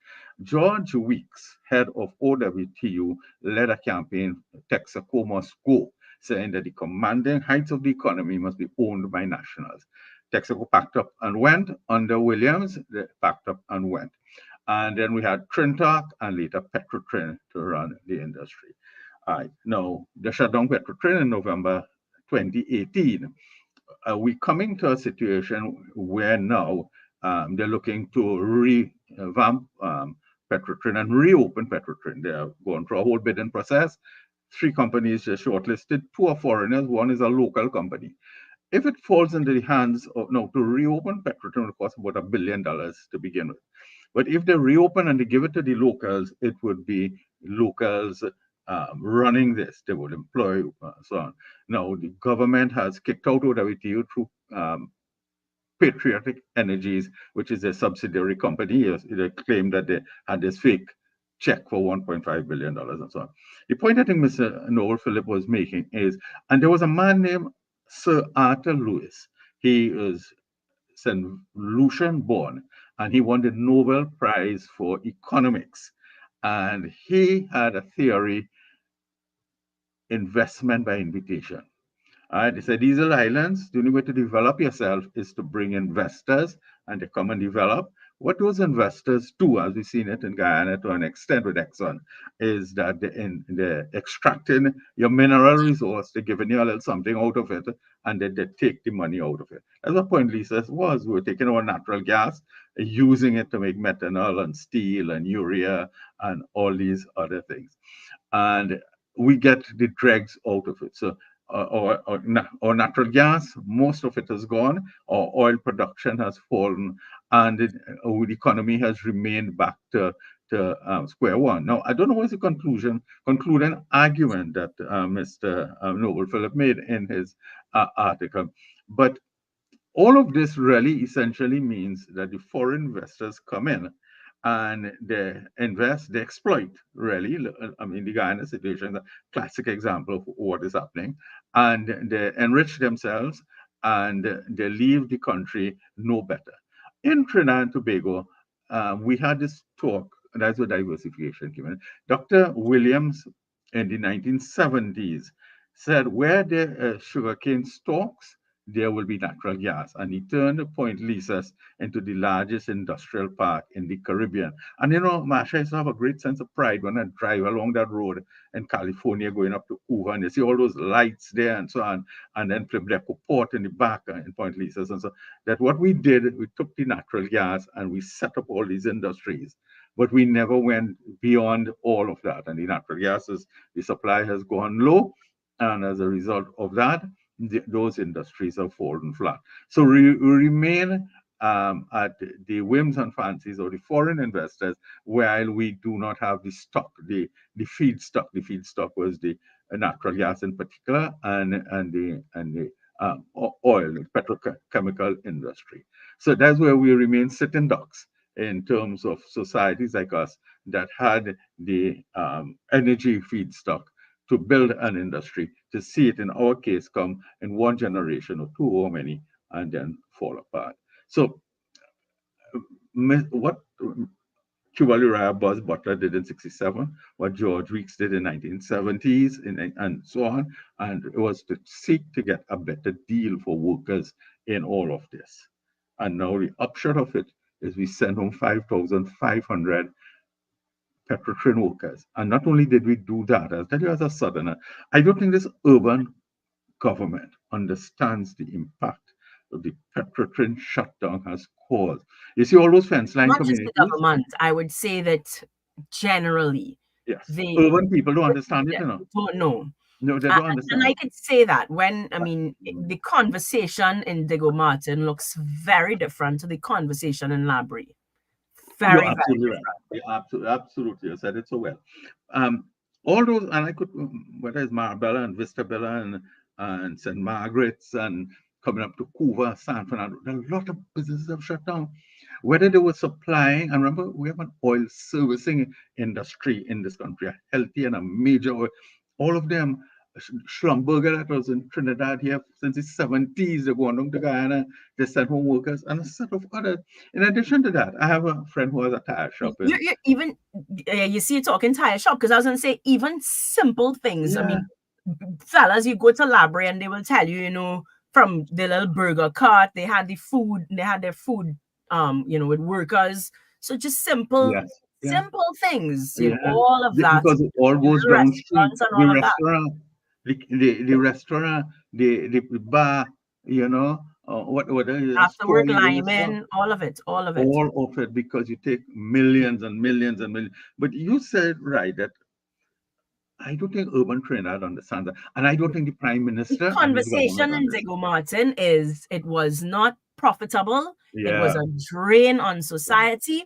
George Weeks, head of OWTU, led a campaign, Texaco must go, saying that the commanding heights of the economy must be owned by nationals. Texaco packed up and went. Under Williams, they packed up and went. And then we had Trintalk and later Petrotrin to run the industry. All right. Now, they shut down Petrotrin in November 2018. We're coming to a situation where now they're looking to revamp Petrotrin and reopen Petrotrin. They're going through a whole bidding process. Three companies are shortlisted. Two are foreigners. One is a local company. If it falls into the hands of, no, to reopen Petrotrin would cost about $1 billion to begin with. But if they reopen and they give it to the locals, it would be locals running this. They would employ so on. Now, the government has kicked out OWTU through Patriotic Energies, which is a subsidiary company. They claim that they had this fake check for $1.5 billion and so on. The point I think Mr. Noel Phillip was making is, and there was a man named Sir Arthur Lewis. He is St. Lucian born, and he won the Nobel Prize for Economics. And he had a theory, investment by invitation. All right, they said these are islands. The only way to develop yourself is to bring investors and they come and develop. What those investors do, as we've seen it in Guyana to an extent with Exxon, is that they're extracting your mineral resource, they're giving you a little something out of it, and then they take the money out of it. That's what Point Lisa was. We were taking our natural gas, using it to make methanol and steel and urea and all these other things. And we get the dregs out of it. So or natural gas, most of it has gone, or oil production has fallen, and the economy has remained back to square one. Now, I don't know what's the concluding argument that Mr. Noble Phillip made in his article, but all of this really essentially means that the foreign investors come in and they invest, they exploit, really. I mean, the Guyana situation is a classic example of what is happening. And they enrich themselves and they leave the country no better. In Trinidad and Tobago, we had this talk, and that's where diversification came in. Dr. Williams in the 1970s said where there are sugarcane stalks, there will be natural gas. And he turned Point Lisas into the largest industrial park in the Caribbean. And you know, Marsha, I used to have a great sense of pride when I drive along that road in California going up to Cuba, and you see all those lights there and so on, and then Plebleco Port in the back in Point Lisas. And so that what we did, we took the natural gas and we set up all these industries. But we never went beyond all of that. And the natural gas, the supply has gone low. And as a result of that, those industries have fallen flat. So we remain at the whims and fancies of the foreign investors, while we do not have the stock, the feedstock. The feedstock was the natural gas in particular, and the oil, the petrochemical industry. So that's where we remain sitting ducks in terms of societies like us that had the energy feedstock to build an industry, to see it in our case come in one generation or two or many, and then fall apart. So what Cuba Uriah Buzz Butler did in 67, what George Weeks did in 1970s, and so on, and it was to seek to get a better deal for workers in all of this. And now the upshot of it is we sent home 5,500 Petrotrin workers. And not only did we do that, I'll tell you as a southerner, I don't think this urban government understands the impact that the Petrotrin shutdown has caused. You see all those fence line Not just the communities? government. I would say that generally, Yes. they Urban people don't understand it, don't know. No, they don't And understand I it. could say that when, I mean, the conversation in Diego Martin looks very different to the conversation in Labrie. You're Very, very absolutely right. different. You're absolutely. You said it so well. Um, all those, and I could, whether it's Marbella and Vistabella and St. Margaret's and coming up to Cuba, San Fernando, a lot of businesses have shut down. Whether they were supplying, and remember, we have an oil servicing industry in this country, a healthy and a major oil. All of them, Schlumberger, that was in Trinidad here since the 70s, they're going down to Guyana, they sent home workers, and a set of others. In addition to that, I have a friend who has a tire shop in. You even you see you talking tire shop, because I was gonna say even simple things. I Yeah, mean, fellas, you go to Labrie and they will tell you, you know, from the little burger cart, they had the food, they had their food, you know, with workers. So just yes, yeah, simple things, you know, yeah. all of that, Because it all goes little downstream. restaurants and The all of that. restaurant, the restaurant, the bar, what is After store work you use, linemen, all of it, all of it. all of it, because you take millions and millions and millions. But you said right that I don't think urban Trinidad understands that, and I don't think the Prime The Minister and his government conversation in understand. Diego Martin is it was not profitable. It was Yeah, a drain on yeah, society.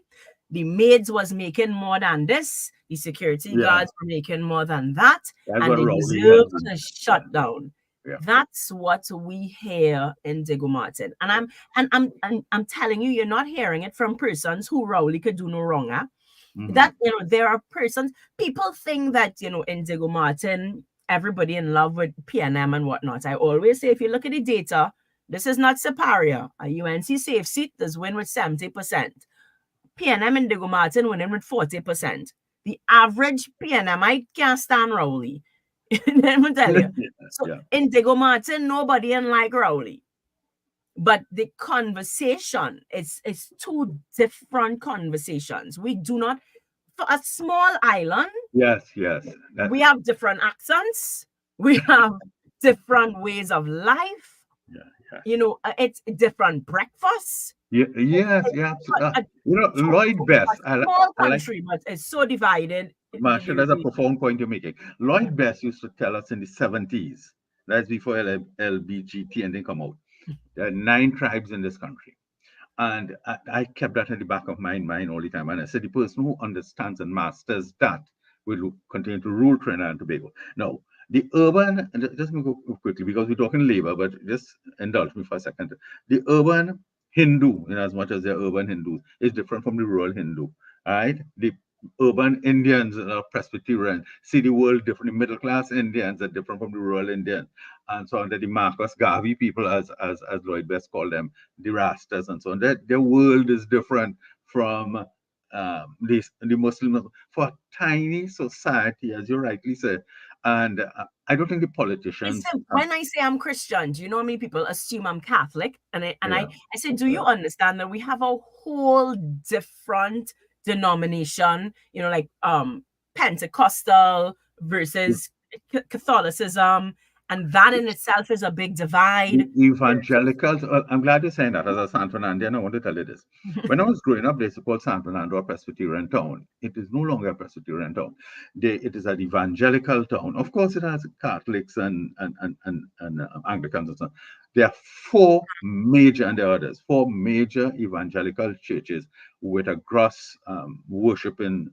The maids was making more than this. The security yeah. guards were making more than that, That's and what they Rowley has deserve been. to Yeah, shut down. yeah. That's what we hear in Diego Martin, and I'm telling you, you're not hearing it from persons who Rowley could do no wrong. Huh? Hmm. That there are persons, people think that in Diego Martin everybody in love with PNM and whatnot. I always say, if you look at the data, this is not superior. A UNC safe seat does win with 70%. PNM and Diego Martin winning with 40%. The average PNMite can't stand Rowley. Let me tell you. Yeah, So yeah. in Diego Martin, nobody like Rowley. But the conversation, it's two different conversations. We do not, for a small island, Yes, yes. That, we have different accents, we have different ways of life, yeah, yes. it's different breakfasts. Yeah, It's, yes, it's yeah. to Lloyd a Best, small I like, country, but it's so divided. Marsha, that's a profound point you're making. Lloyd Best used to tell us in the 70s, that's before LBGT and then come out. There are 9 tribes in this country. And I kept that in the back of my mind all the time. And I said, the person who understands and masters that will continue to rule Trinidad and Tobago. Now, the urban, and just let me go quickly because we're talking labor, but just indulge me for a second. The urban Hindu, in as much as they're urban Hindus, is different from the rural Hindu. All right? The urban Indians are Presbyterian, see the world different. Middle class Indians are different from the rural Indians. And so under the Marcus Garvey people, as Lloyd Best called them, the Rastas and so on. Their world is different from the Muslim for a tiny society, as you rightly said. And I don't think the politicians. When I say I'm Christian, do you know how many people assume I'm Catholic? And Yeah, I say, do you yeah. understand that we have a whole different denomination, like Pentecostal versus Catholicism, and that in itself is a big divide. Evangelicals. I'm glad you're saying that. As a San Fernandian, I want to tell you this. When I was growing up, they used to call San Fernando a Presbyterian town. It is no longer a Presbyterian town. It is an evangelical town. Of course, it has Catholics and Anglicans and so on. There are and there are others, 4 major evangelical churches with a gross worshiping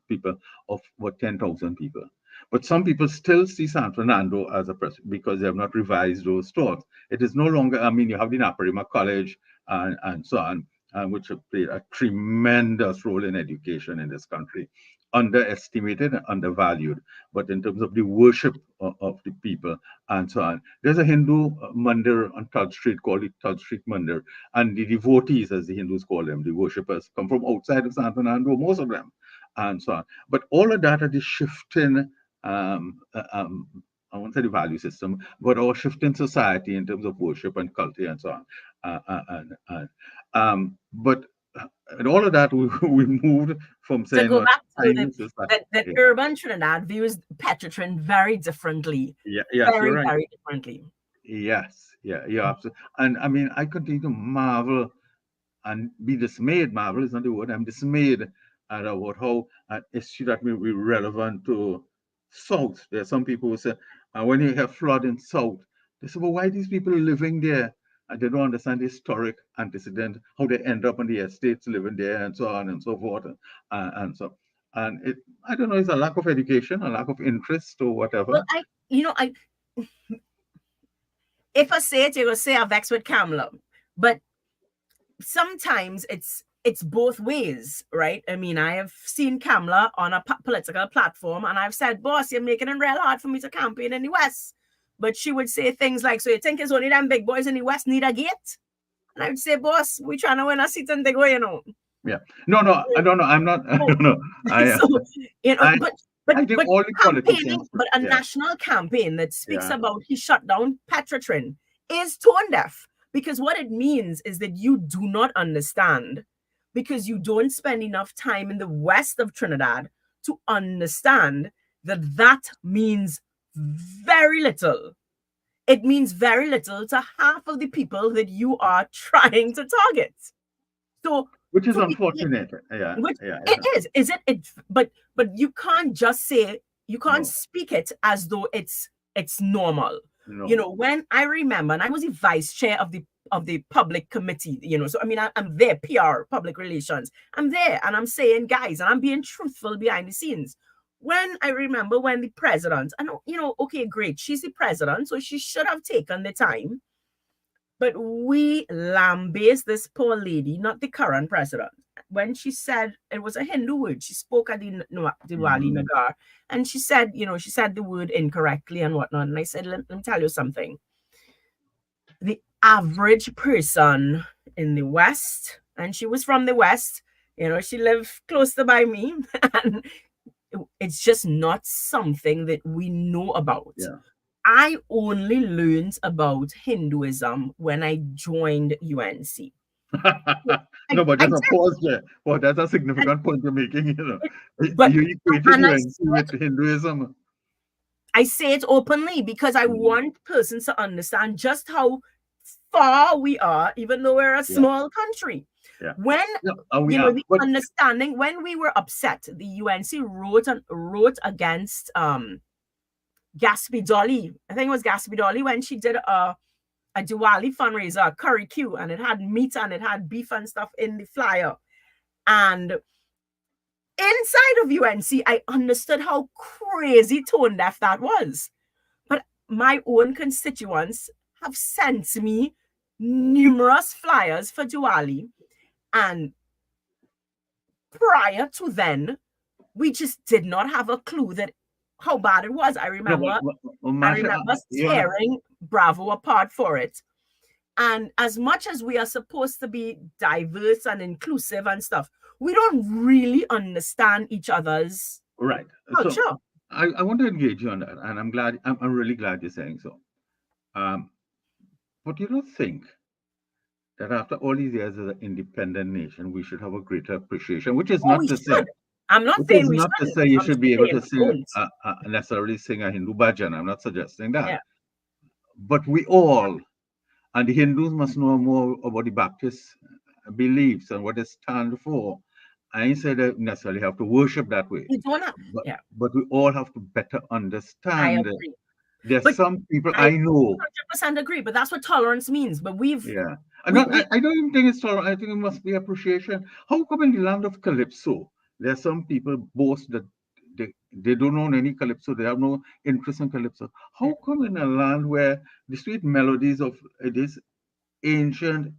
people of what 10,000 people. But some people still see San Fernando as a because they have not revised those stores. It is no longer, I mean, you have the Naparima College and so on, which have played a tremendous role in education in this country, underestimated and undervalued. But in terms of the worship of the people and so on, there's a Hindu mandir on Third Street called the Third Street Mandir. And the devotees, as the Hindus call them, the worshippers, come from outside of San Fernando, most of them, and so on. But all of that are the shifting, um, uh, um, I won't say the value system, but our shifting society in terms of worship and culture and so on. But in all of that, we moved from To saying, go well, back to Chinese is that, that yeah, urban Trinidad views Petrotrin very differently, yeah, yes, you're very, right. very differently. Yes, yeah, yeah, absolutely. And I mean, I continue to marvel and be dismayed. Marvel is not the word. I'm dismayed at about how an issue that may be relevant to South. There are some people who say, when you have flood in South, they say, well, why these people are living there? And they don't understand the historic antecedent, how they end up on the estates living there, and so on and so forth, and so. And I don't know, it's a lack of education, a lack of interest, or Well, whatever. I if I say it, you will say I vex with Kamala, but sometimes it's both ways, right? I mean, I have seen Kamala on a political platform, and I've said, "Boss, you're making it real hard for me to campaign in the West." But she would say things like, "So you think it's only them big boys in the West need a gate?" And I would say, "Boss, we trying to win a seat and they go, Yeah. No, no, I don't know. I'm not. I So, don't know. I, so I, but I think but all the campaigning, politicians. but a Yeah, national campaign that speaks yeah. about he shut down Petrotrin is tone deaf, because what it means is that you do not understand, because you don't spend enough time in the west of Trinidad to understand that that means very little. It means very little to half of the people that you are trying to target. So, Which is so unfortunate. Yeah, which yeah, it is it? But you can't just say, you can't no, speak it as though it's normal. You no. know, when I remember, and I was the vice chair of the public committee, you know, so I mean, I'm there, PR, public relations. I'm there, and I'm saying, guys, and I'm being truthful behind the scenes. When I remember when the president, and you know, okay, great, she's the president, so she should have taken the time, but we lambaste this poor lady, not the current president, when she said it was a Hindu word. She spoke at the Diwali Hmm. Nagar, and she said, you know, she said the word incorrectly and whatnot. And I said, let me tell you something. The average person in the West, and she was from the West, you know, she lived close to by me, and it's just not something that we know about. Yeah. I only learned about Hinduism when I joined UNC. No, but I there's a did, pause there. Well, that's a and significant point you're making. it, but You equated and UNC with Hinduism. I say it openly because I Mhm. want persons to understand just how far we are, even though we're a Yeah, small country. yeah. When No, we you know are. the But understanding, when we were upset, the UNC wrote against Gatsby Dolly. I think it was Gatsby Dolly when she did a Diwali fundraiser, a curry queue, and it had meat and it had beef and stuff in the flyer. And inside of UNC, I understood how crazy tone deaf that was. But my own constituents have sent me numerous flyers for Diwali. And prior to then, we just did not have a clue that how bad it was. no, I Marsha, remember you know, tearing Bravo apart for it. And as much as we are supposed to be diverse and inclusive and stuff, we don't really understand each other's right. So culture. I want to engage you on that, and I'm really glad you're saying so. Um, but you don't think that after all these years as an independent nation, we should have a greater appreciation, which is Oh, not we to say should. I'm not Which saying is we not to shouldn't. say you I'm should just be able saying to we sing don't. necessarily sing a Hindu bhajan. I'm not suggesting that. Yeah. But we all, and the Hindus must know more about the Baptist beliefs and what they stand for. I ain't say that necessarily have to worship that way, You don't have, but yeah, we all have to better I understand. agree. There's But some people I I know. 100% agree. But that's what tolerance means. But Yeah. we I don't even think it's tolerant. I think it must be appreciation. How come in the land of Calypso, there are some people boast that they don't own any Calypso, they have no interest in Calypso. How come in a land where the sweet melodies of this ancient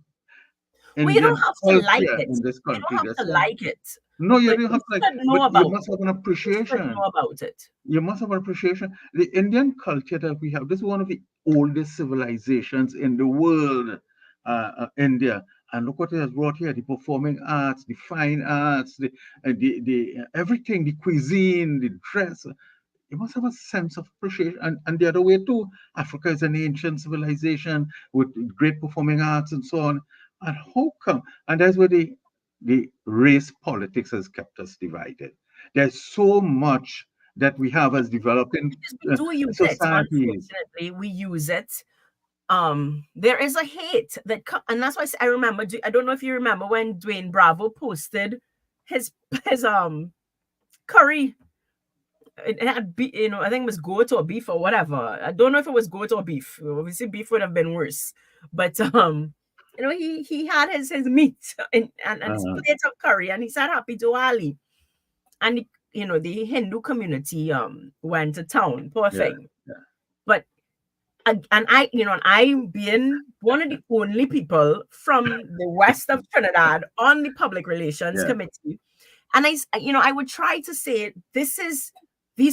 we don't Indian have to like culture it. in this You don't country, have there's to some, like it. no, you But don't you have to like, should know but you about must it. have an You should appreciation. know about it. You must have an appreciation. The Indian culture that we have, this is one of the oldest civilizations in the world, India. And look what it has brought here: the performing arts, the fine arts, the everything, the cuisine, the dress. You must have a sense of appreciation. And the other way too, Africa is an ancient civilization with great performing arts and so on. And how come? And that's where the race politics has kept us divided. There's so much that we have as developing Because we do use it. societies. Unfortunately, we use it. There is a hate and that's why I remember. I don't know if you remember when Dwayne Bravo posted his his curry. It had you know, I think it was goat or beef or whatever. I don't know if it was goat or beef. Obviously, beef would have been worse. But you know, he had his meat and his Uh, plate of curry, and he said Happy Diwali. And you know, the Hindu community went to town. Poor yeah, thing. But and I, you know, and I being one of the only people from the west of Trinidad on the public relations yeah. committee, and you know, I would try to say these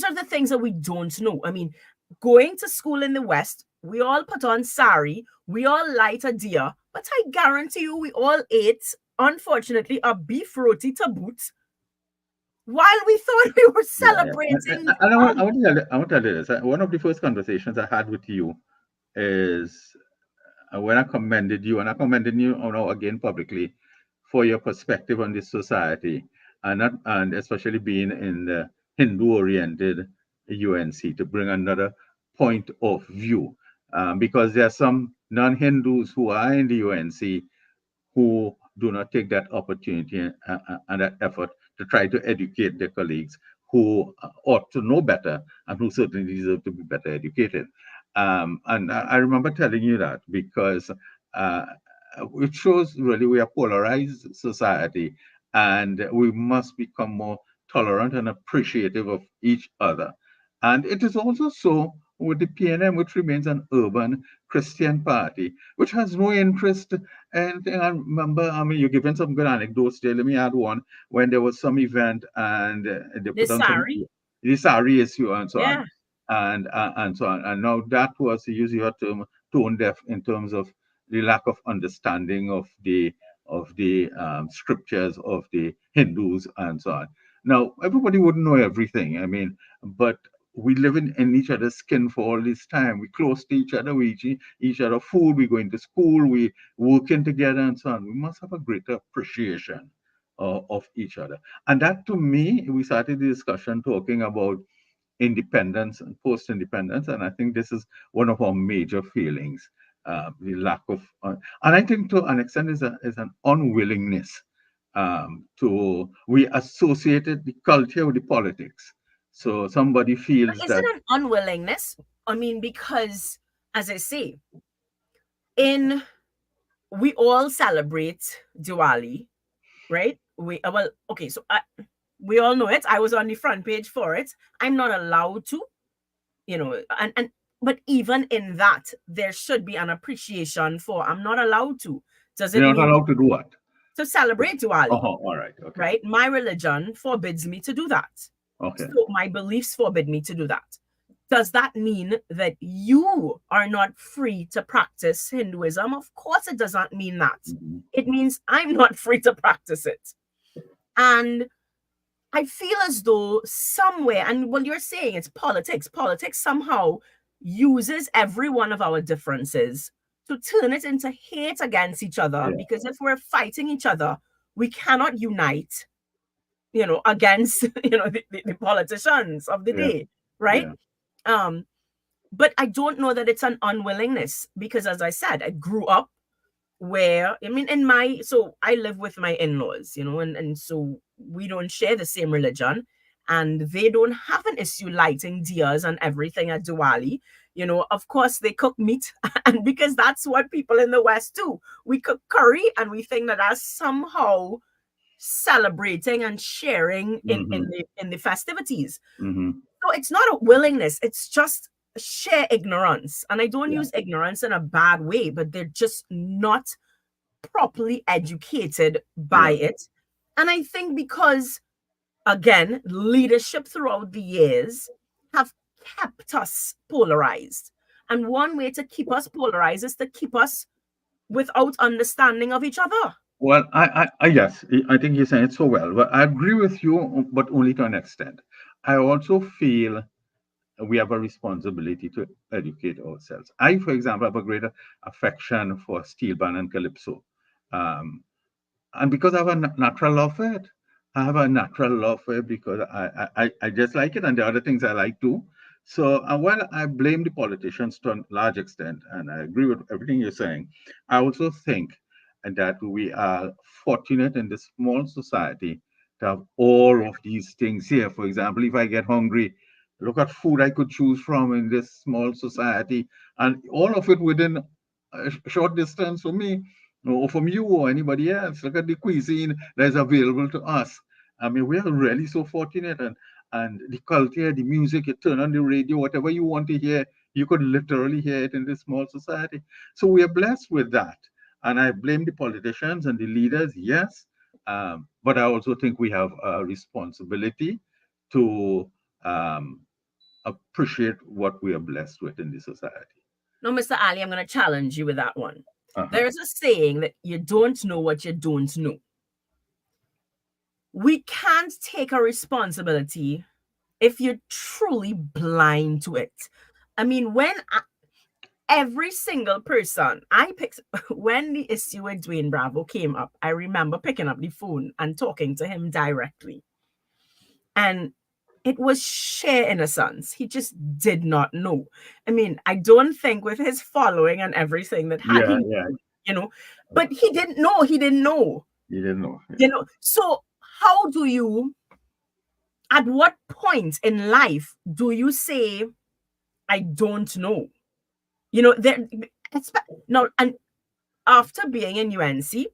are the things that we don't know. I mean, going to school in the West, we all put on sari, we all light a deer, but I guarantee you, we all ate, unfortunately, a beef roti to boot while we thought we were Yeah, yeah. celebrating. And I want to tell you this. One of the first conversations I had with you is when I commended you, and I commended you, again publicly, for your perspective on this society, and especially being in the Hindu-oriented UNC to bring another point of view, because there are some non-Hindus who are in the UNC who do not take that opportunity and that effort to try to educate their colleagues who ought to know better and who certainly deserve to be better educated. And I remember telling you that because uh, it shows really we are polarized society, and we must become more tolerant and appreciative of each other. And it is also so with the PNM, which remains an urban Christian party, which has no interest. And I remember, I mean, you're giving some good anecdotes there. Let me add one. When there was some event and they The put on some sorry. the SARI issue and so on, Yeah. and so on. And now that was, to use your term, tone deaf in terms of the lack of understanding of the scriptures of the Hindus and so on. Now, everybody wouldn't know everything. I mean, but we live in each other's skin for all this time. We close to each other. We eat each other food. We go into school. We working together and so on. We must have a greater appreciation of each other. And that, to me, we started the discussion talking about independence and post-independence, and I think this is one of our major feelings: the lack of, and I think to an extent is an unwillingness to we associated the culture with the politics. So somebody But feels is it that an unwillingness? I mean, because as I say, in we all celebrate Diwali, right? Well, okay, so we all know it. I was on the front page for it. I'm not allowed to, and but even in that, there should be an appreciation for I'm not allowed to. Does it you're not mean allowed to do what? to celebrate Diwali? Oh, all right, okay, Right? My religion forbids me to do that. okay. So my beliefs forbid me to do that. Does that mean that you are not free to practice Hinduism? Of course, it does not mean that. Mhm. It means I'm not free to practice it. And I feel as though somewhere, and what you're saying, it's politics. Politics somehow uses every one of our differences to turn it into hate against each other. Yeah, Because if we're fighting each other, we cannot unite, against, the politicians of the yeah, day, right? yeah. Um, but I don't know that it's an unwillingness because, as I said, I grew up where, I mean, so I live with my in-laws, and so we don't share the same religion, and they don't have an issue lighting diyas and everything at Diwali. Of course they cook meat, and because that's what people in the West do. We cook curry, and we think that that's somehow celebrating and sharing in Hmm. in the in the festivities. Hmm. So it's not a willingness, it's just sheer ignorance. And I don't Yeah, use ignorance in a bad way, but they're just not properly educated by yeah. it. And I think because, again, leadership throughout the years have kept us polarized. And one way to keep us polarized is to keep us without understanding of each other. Well, yes, I think you're saying it so well. But I agree with you, but only to an extent. I also feel we have a responsibility to educate ourselves. I, for example, have a greater affection for steel band and calypso. Um, and because I have a natural love for it, I have a natural love for it because I just like it, and the other things I like too. So while I blame the politicians to a large extent, and I agree with everything you're saying, I also think that we are fortunate in this small society to have all of these things here. For example, if I get hungry, look at food I could choose from in this small society, and all of it within a short distance for me or from you or anybody else. Look at the cuisine that is available to us. I mean, we are really so fortunate, and the culture, the music, you turn on the radio, whatever you want to hear, you could literally hear it in this small society. So we are blessed with that. And I blame the politicians and the leaders, yes, but I also think we have a responsibility to um, appreciate what we are blessed with in the society. Now, Mr. Ali, I'm going to challenge you with that one. Uh-huh. There's a saying that you don't know what you don't know. We can't take a responsibility if you're truly blind to it. I mean, every single person I picked, when the issue with Dwayne Bravo came up, I remember picking up the phone and talking to him directly. And it was sheer innocence. He just did not know. I mean, I don't think with his following and everything that had Yeah, he, yeah. you know, but he didn't know. He didn't know. You didn't know. Yeah. You know. So how do you? At what point in life do you say, "I don't know"? You know, there. No, and after being in UNC,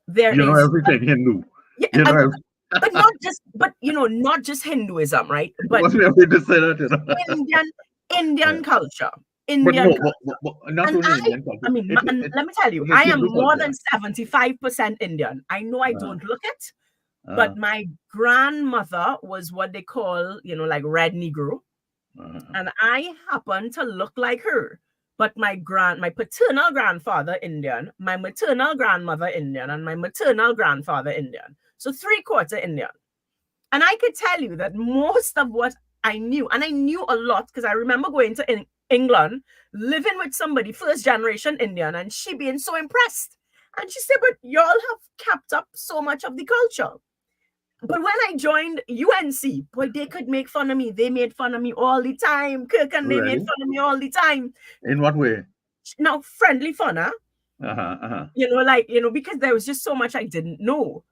there You know is everything he knew. yeah, You know, but not just but not just Hinduism, right? it But wasn't afraid to say that, you know. Indian Yeah. Indian culture, But Indian no, culture. not And only Indian I culture. mean, and let me tell you, It is I am Hindu more culture. than 75% Indian. I know I Uh, don't look it, uh, but my grandmother was what they call, like red Negro, uh, and I happen to look like her. But my paternal grandfather Indian, my maternal grandmother Indian, and my maternal grandfather Indian. So three-quarter Indian. And I could tell you that most of what I knew, and I knew a lot because I remember going to England, living with somebody, first generation Indian, and she being so impressed. And she said, "But y'all have kept up so much of the culture." But when I joined UNC, boy, they could make fun of me. They made fun of me all the time. Kirk and they made really? fun of me all the time. In what way? Now, friendly fun, huh? Uh-huh, uh-huh. Because there was just so much I didn't know.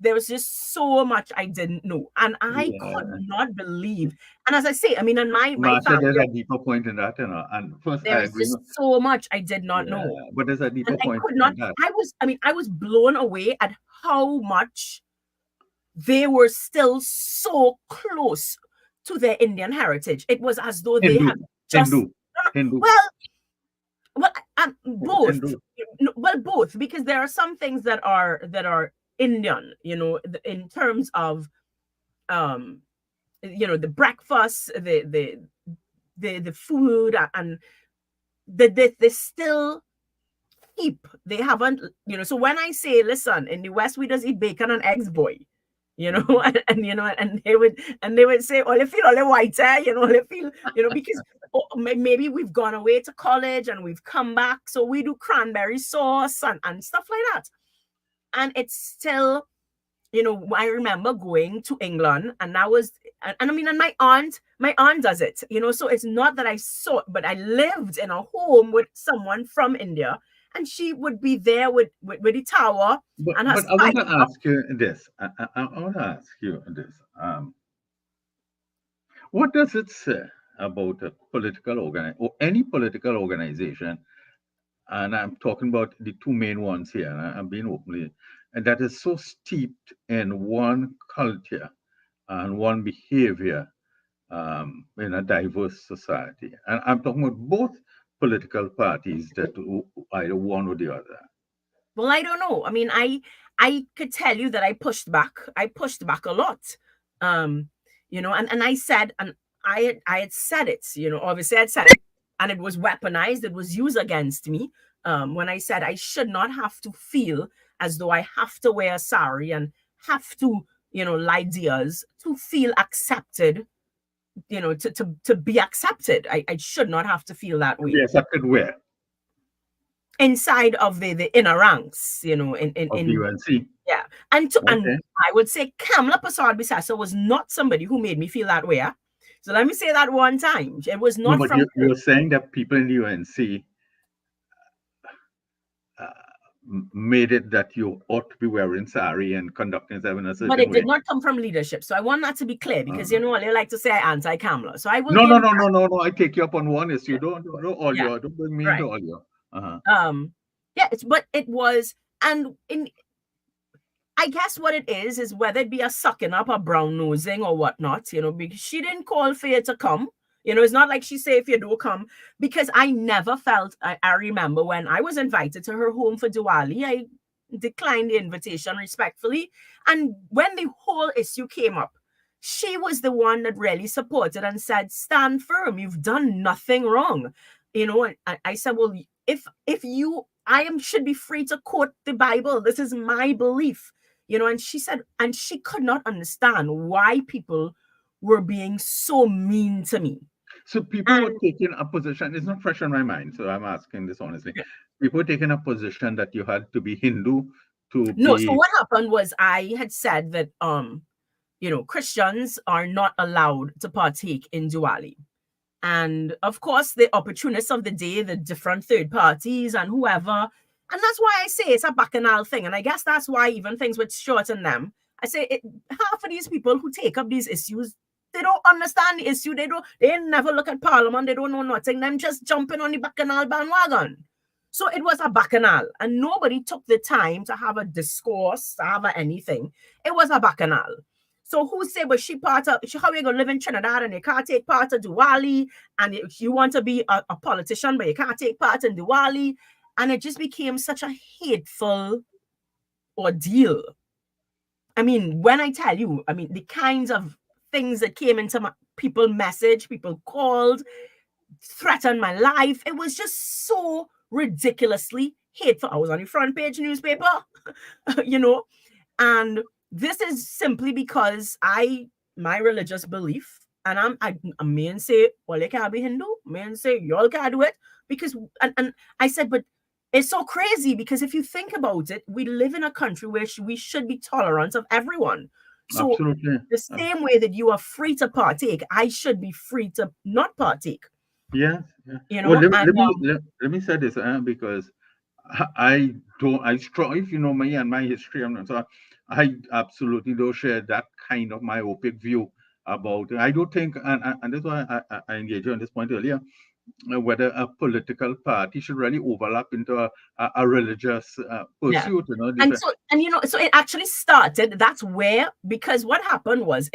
There was just so much I didn't know, and I could Yeah. not believe. And as I say, I mean, in my Marsha, there's family, a deeper point in that, you know. And first, I there is agree. just so much I did not Yeah, know, but there's a and deeper I point could not. in that. I was blown away at how much they were still so close to their Indian heritage. It was as though they Hindu, had Hindu, just Hindu, well, both. Hindu. Well, both, because there are some things that are Indian, in terms of um the breakfast, the food, and they still keep. They haven't, so when I say, listen, in the West we just eat bacon and eggs, boy, Mhm. and they would say, oh, they feel all the whiter, they feel, because maybe we've gone away to college and we've come back, so we do cranberry sauce and stuff like that. And it's still, I remember going to England, and that was, and I mean, and my aunt does it, so it's not that I saw, but I lived in a home with someone from India, and she would be there with the tower and her But I want to spice. ask you this. I want to ask you this. What does it say about a political or any political organization? And I'm talking about the two main ones here, and I'm being openly, and that is so steeped in one culture and one behavior in a diverse society. And I'm talking about both political parties that either one or the other. Well, I don't know. I mean, I could tell you that I pushed back. I pushed back a lot. Um, and I said, and I had said it, obviously I'd said it, and it was weaponized, it was used against me. When I said I should not have to feel as though I have to wear a sari and have to, lie dears to feel accepted, to be accepted. I should not have to feel that To be way accepted where? inside of the inner ranks, Of the in UNC. yeah. And Okay. I would say Kamla Prasad Bisasa was not somebody who made me feel that way. Ah. So let me say that one time. It was No, not but from her. you're saying that people in the UNC uh, made it that you ought to be wearing sari and conducting yourself in a But certain it did way. not come from leadership. So I want that to be clear, because Uh, they like to say I anti-Kamla. So I will no, no, give no, no, no, no. I take you up on one issue. yeah, Don't all yeah, you. Don't bring me right. into all you. Uh-huh. Yeah, but it was, and in I guess what it is whether it be a sucking up, a brown nosing, or whatnot, because she didn't call for you to come. It's not like she say if you do come, because I never felt, I remember when I was invited to her home for Diwali, I declined the invitation respectfully. And when the whole issue came up, she was the one that really supported and said, stand firm, you've done nothing wrong. And I said, well, if you, I am should be free to quote the Bible. This is my belief. And she said, and she could not understand why people were being so mean to me. So people were And taking a position. It's not fresh on my mind, so I'm asking this honestly. People were taking a position that you had to be Hindu to no, so be. what happened was I had said that Christians are not allowed to partake in Diwali. And of course, the opportunists of the day, the different third parties and whoever. And that's why I say it's a bacchanal thing. And I guess that's why even things with shorten them, I say half of these people who take up these issues, they don't understand the issue. They never look at Parliament. They don't know nothing. Them just jumping on the bacchanal bandwagon. So it was a bacchanal, and nobody took the time to have a discourse, to have anything. It was a bacchanal. So who say, well, how you gonna live in Trinidad and you can't take part of Diwali, and you want to be a politician, but you can't take part in Diwali, and it just became such a hateful ordeal. I mean, when I tell you, I mean, the kinds of things that came into my people message, people called, threatened my life. It was just so ridiculously hateful. I was on the front page newspaper, you know, and this is simply because my religious belief, and I may say, well, you can't be Hindu, may say, y'all can't do it, because, and I said, but it's so crazy because if you think about it, we live in a country where we should be tolerant of everyone. So Absolutely. the same way that you are free to partake, I should be free to not partake. Yes. Yeah. Well, And let me say this because I don't. I strong. If you know me and my history, so I absolutely don't share that kind of myopic view about it. I don't think, and that's why I engaged you on this point earlier, whether a political party should really overlap into a religious yeah. pursuit. And so it actually started. That's where, because what happened was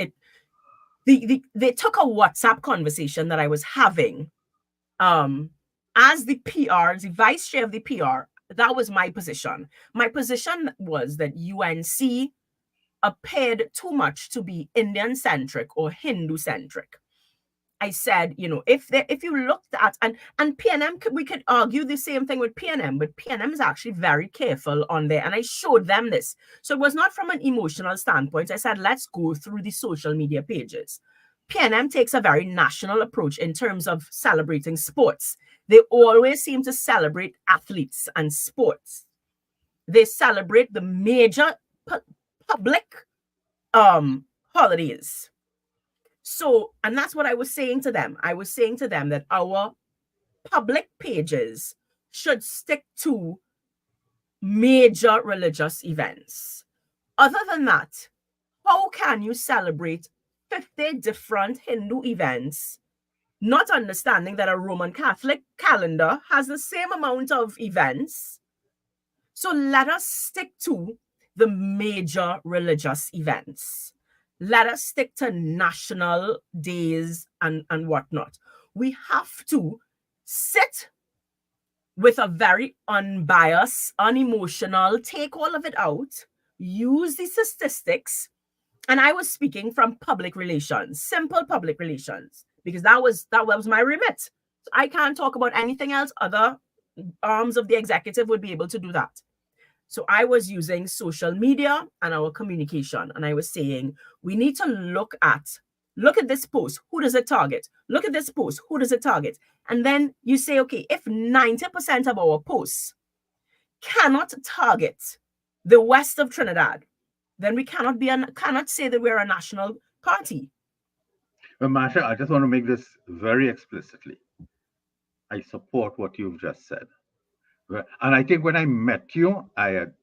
they took a WhatsApp conversation that I was having as the PR, the vice chair of the PR. That was my position. My position was that UNC appeared too much to be Indian centric or Hindu centric. I said, if you looked at and PNM, we could argue the same thing with PNM, but PNM is actually very careful on there. And I showed them this. So it was not from an emotional standpoint. I said, let's go through the social media pages. PNM takes a very national approach in terms of celebrating sports. They always seem to celebrate athletes and sports. They celebrate the major public holidays. So, and that's what I was saying to them. I was saying to them that our public pages should stick to major religious events. Other than that, how can you celebrate 50 different Hindu events, not understanding that a Roman Catholic calendar has the same amount of events? So let us stick to the major religious events. Let us stick to national days and whatnot. We have to sit with a very unbiased, unemotional, take all of it out, use the statistics. And I was speaking from public relations, simple public relations, because that was my remit. So I can't talk about anything else. Other arms of the executive would be able to do that. So I was using social media and our communication. And I was saying, we need to look at this post. Who does it target? Look at this post. Who does it target? And then you say, okay, if 90% of our posts cannot target the west of Trinidad, then we cannot say that we're a national party. But Marsha, I just want to make this very explicitly. I support what you've just said. And I think when I met you, I had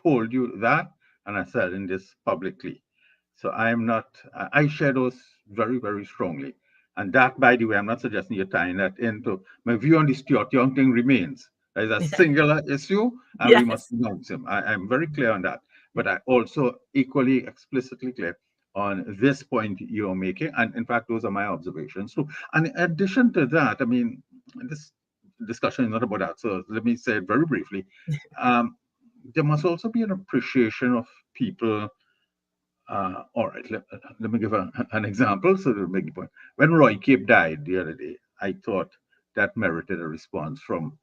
told you that, and I said in this publicly. So I am not, I share those very, very strongly. And that, by the way, I'm not suggesting you're tying that into my view on the Stuart Young thing remains. There's a singular issue, and we must denounce him. I'm very clear on that. But I also equally explicitly clear on this point you're making. And in fact, those are my observations too. And in addition to that, I mean, this discussion is not about that. So let me say it very briefly. There must also be an appreciation of people. All right, let me give an example so to make the point. When Roy Cape died the other day, I thought that merited a response from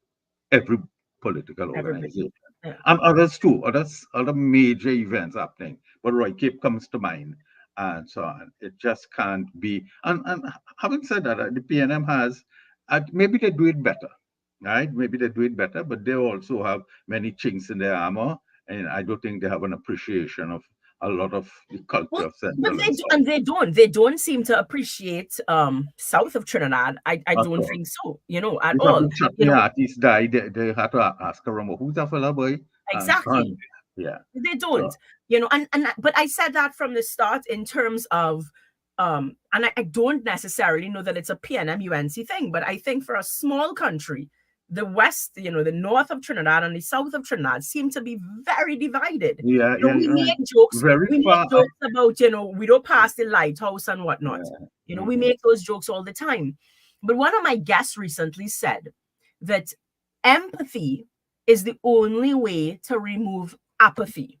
every political organization. And others too, other major events happening. But Roy Cape comes to mind and so on. It just can't be. And having said that, the PNM has, maybe they do it better, right? Maybe they do it better, but they also have many chinks in their armor. And I don't think they have an appreciation of a lot of the culture Well, of but Central they and do, and South. they don't seem to appreciate south of Trinidad. I At don't all. think so, at In fact, all. the You chutney know, artist died. They had to ask her, who's that fella boy? And so exactly. on. Yeah. They So don't, but I said that from the start in terms of and I don't necessarily know that it's a PNM-UNC thing, but I think for a small country, the west, the north of Trinidad and the south of Trinidad seem to be very divided. yeah, yeah, We you're right. make jokes, Very we make far up. jokes about, we don't pass the lighthouse and whatnot. Yeah. We Hmm. make those jokes all the time. But one of my guests recently said that empathy is the only way to remove apathy.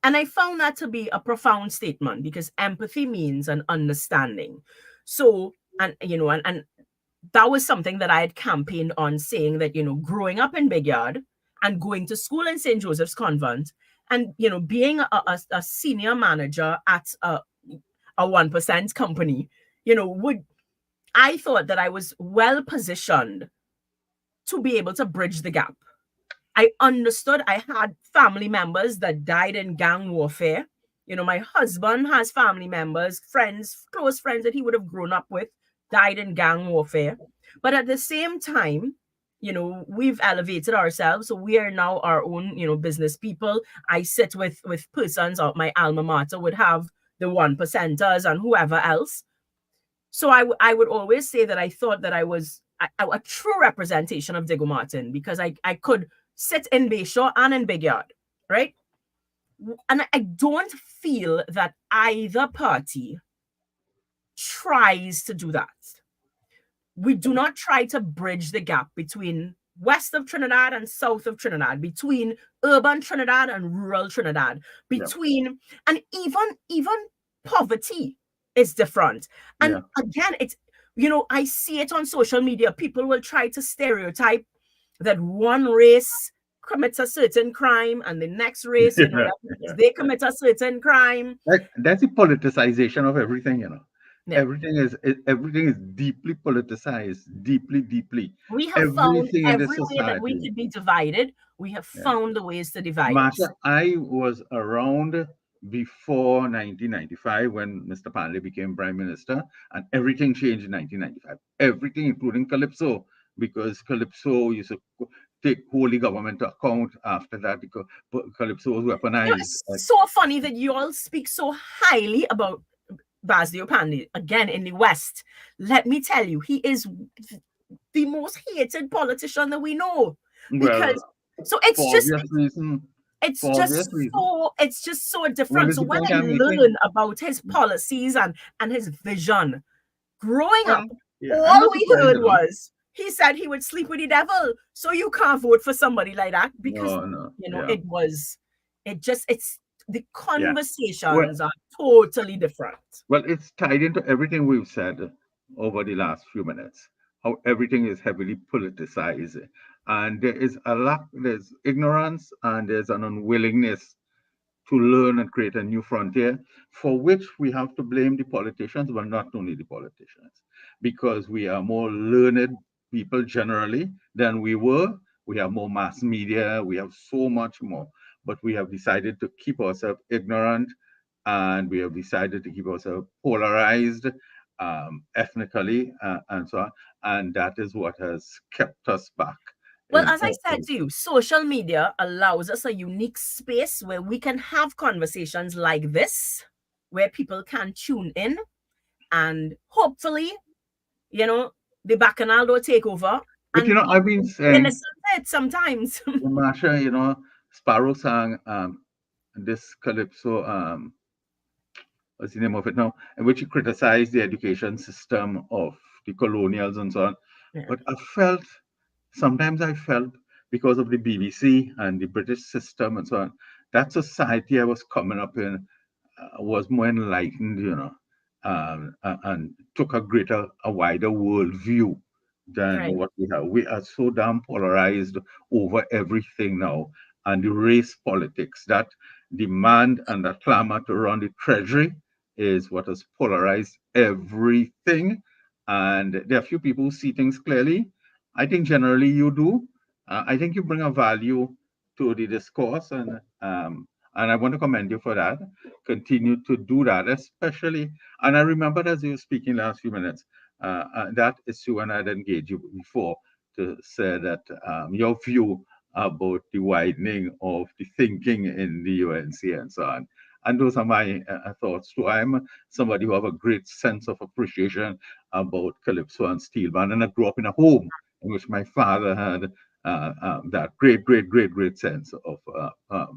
And I found that to be a profound statement because empathy means an understanding. So, and that was something that I had campaigned on, saying that, growing up in Big Yard and going to school in St. Joseph's Convent and, being a senior manager at a 1% company, would I thought that I was well positioned to be able to bridge the gap. I understood I had family members that died in gang warfare. My husband has family members, friends, close friends that he would have grown up with, died in gang warfare. But at the same time, we've elevated ourselves. So we are now our own, business people. I sit with persons of my alma mater would have the 1%ers and whoever else. So I would always say that I thought that I was a true representation of Diego Martin because I could sit in Bayshore and in Big Yard, right? And I don't feel that either party tries to do that. We do not try to bridge the gap between west of Trinidad and south of Trinidad, between urban Trinidad and rural Trinidad, Yeah. between and even poverty is different. And Yeah. again, it's I see it on social media. People will try to stereotype that one race commits a certain crime and the next race, Yeah. they commit a certain crime. That's the politicization of everything, Yeah. Everything is deeply politicized, deeply, deeply. We have found Everything in this every way that we society. could be divided. We have Yeah. found the ways to divide us. Marsha, I was around before 1995 when Mr. Panley became Prime Minister, and everything changed in 1995. Everything, including Calypso, because Calypso used to take wholly government to account after that because Calypso was weaponized. It's so funny that you all speak so highly about Basdio Pandy again in the West. Let me tell you, he is the most hated politician that we know because Well, so it's for just obvious reason. it's For obvious just reason. so What different. is So the when point I I'm making? learn about his policies and his vision growing Well, up, yeah, I'm all not we surprised, heard was he said he would sleep with the devil. So you can't vote for somebody like that because No, no, yeah, it's the yeah. Well, conversations are totally different. well, it's tied into everything we've said over the last few minutes. How everything is heavily politicized, and there is there's ignorance, and there's an unwillingness to learn and create a new frontier, for which we have to blame the politicians, but not only the politicians, because we are more learned people generally than we were. We have more mass media, we have so much more, but we have decided to keep ourselves ignorant, and we have decided to keep ourselves polarized ethnically and so on. And that is what has kept us back Well, in as I said to you, social media allows us a unique space where we can have conversations like this, where people can tune in and hopefully, you know, the bacchanal will take over but and I've been they saying, listen to it sometimes. Marsha, Sparrow sang this calypso, what's the name of it now, in which he criticized the education system of the colonials and so on. Yeah, But sometimes I felt, because of the BBC and the British system and so on, that society I was coming up in was more enlightened, and took a wider world view than right. what we have. We are so damn polarized over everything now, and the race politics, that demand and the clamor to run the treasury is what has polarized everything. And there are few people who see things clearly. I think generally you do. I think you bring a value to the discourse, and And I want to commend you for that. Continue to do that, especially. And I remember as you were speaking last few minutes, that issue when I'd engaged you before to say that your view about the widening of the thinking in the UNC and so on. And those are my thoughts too. I'm somebody who have a great sense of appreciation about calypso and steel band, and I grew up in a home in which my father had that great sense of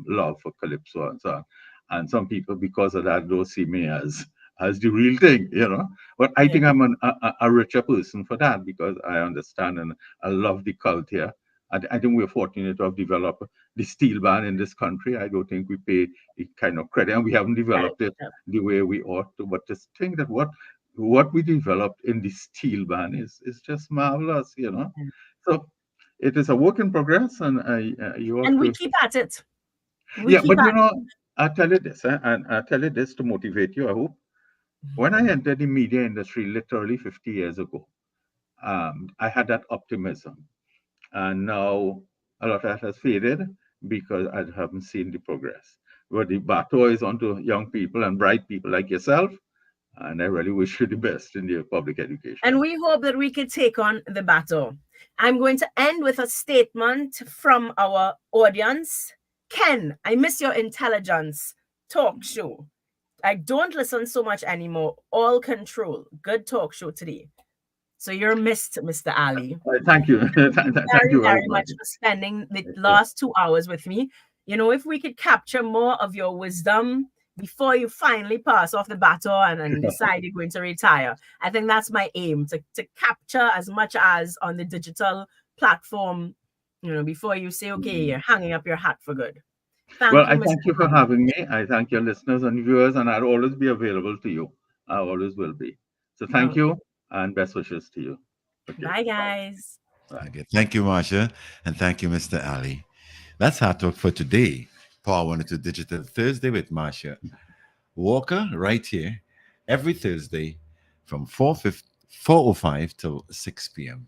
love for calypso and so on. And some people, because of that, don't see me as the real thing, you know. But I Yeah. think I'm a richer person for that because I understand and I love the culture. I think we're fortunate to have developed the steel band in this country. I don't think we pay it kind of credit, and we haven't developed it the way we ought to. But just think that what we developed in the steel band is just marvelous, you know. So it is a work in progress, and you have And we to. keep at it. We Yeah, keep but you at know, I tell you this, and I tell you this to motivate you. I hope when I entered the media industry literally 50 years ago, I had that optimism, and now a lot of that has faded because I haven't seen the progress. But the baton is onto young people and bright people like yourself, and I really wish you the best in your public And education. we hope that we could take on the battle. I'm going to end with a statement from our audience. Ken, I miss your intelligence talk show. I don't listen so much anymore. All control. Good talk show today. So you're missed, Mr. Ali. Thank you, thank Very, you very very much. much for spending the Yeah. last 2 hours with me. You know, if we could capture more of your wisdom before you finally pass off the baton and decide you're going to retire, I think that's my aim to capture as much as on the digital platform, you know, before you say, okay, you're hanging up your hat for good. Well, Thank you, I Mr. thank you for Ali. having me. I thank your listeners and viewers, and I'll always be available to you. I always will be. So thank Oh, you and best wishes to you. Okay, bye, bye. guys. Bye. Okay. Thank you, Marsha. And thank you, Mr. Ali. That's our talk for today. Power 102 Digital Thursday with Marsha Walker, right here, every Thursday from 4:05 till 6 p.m.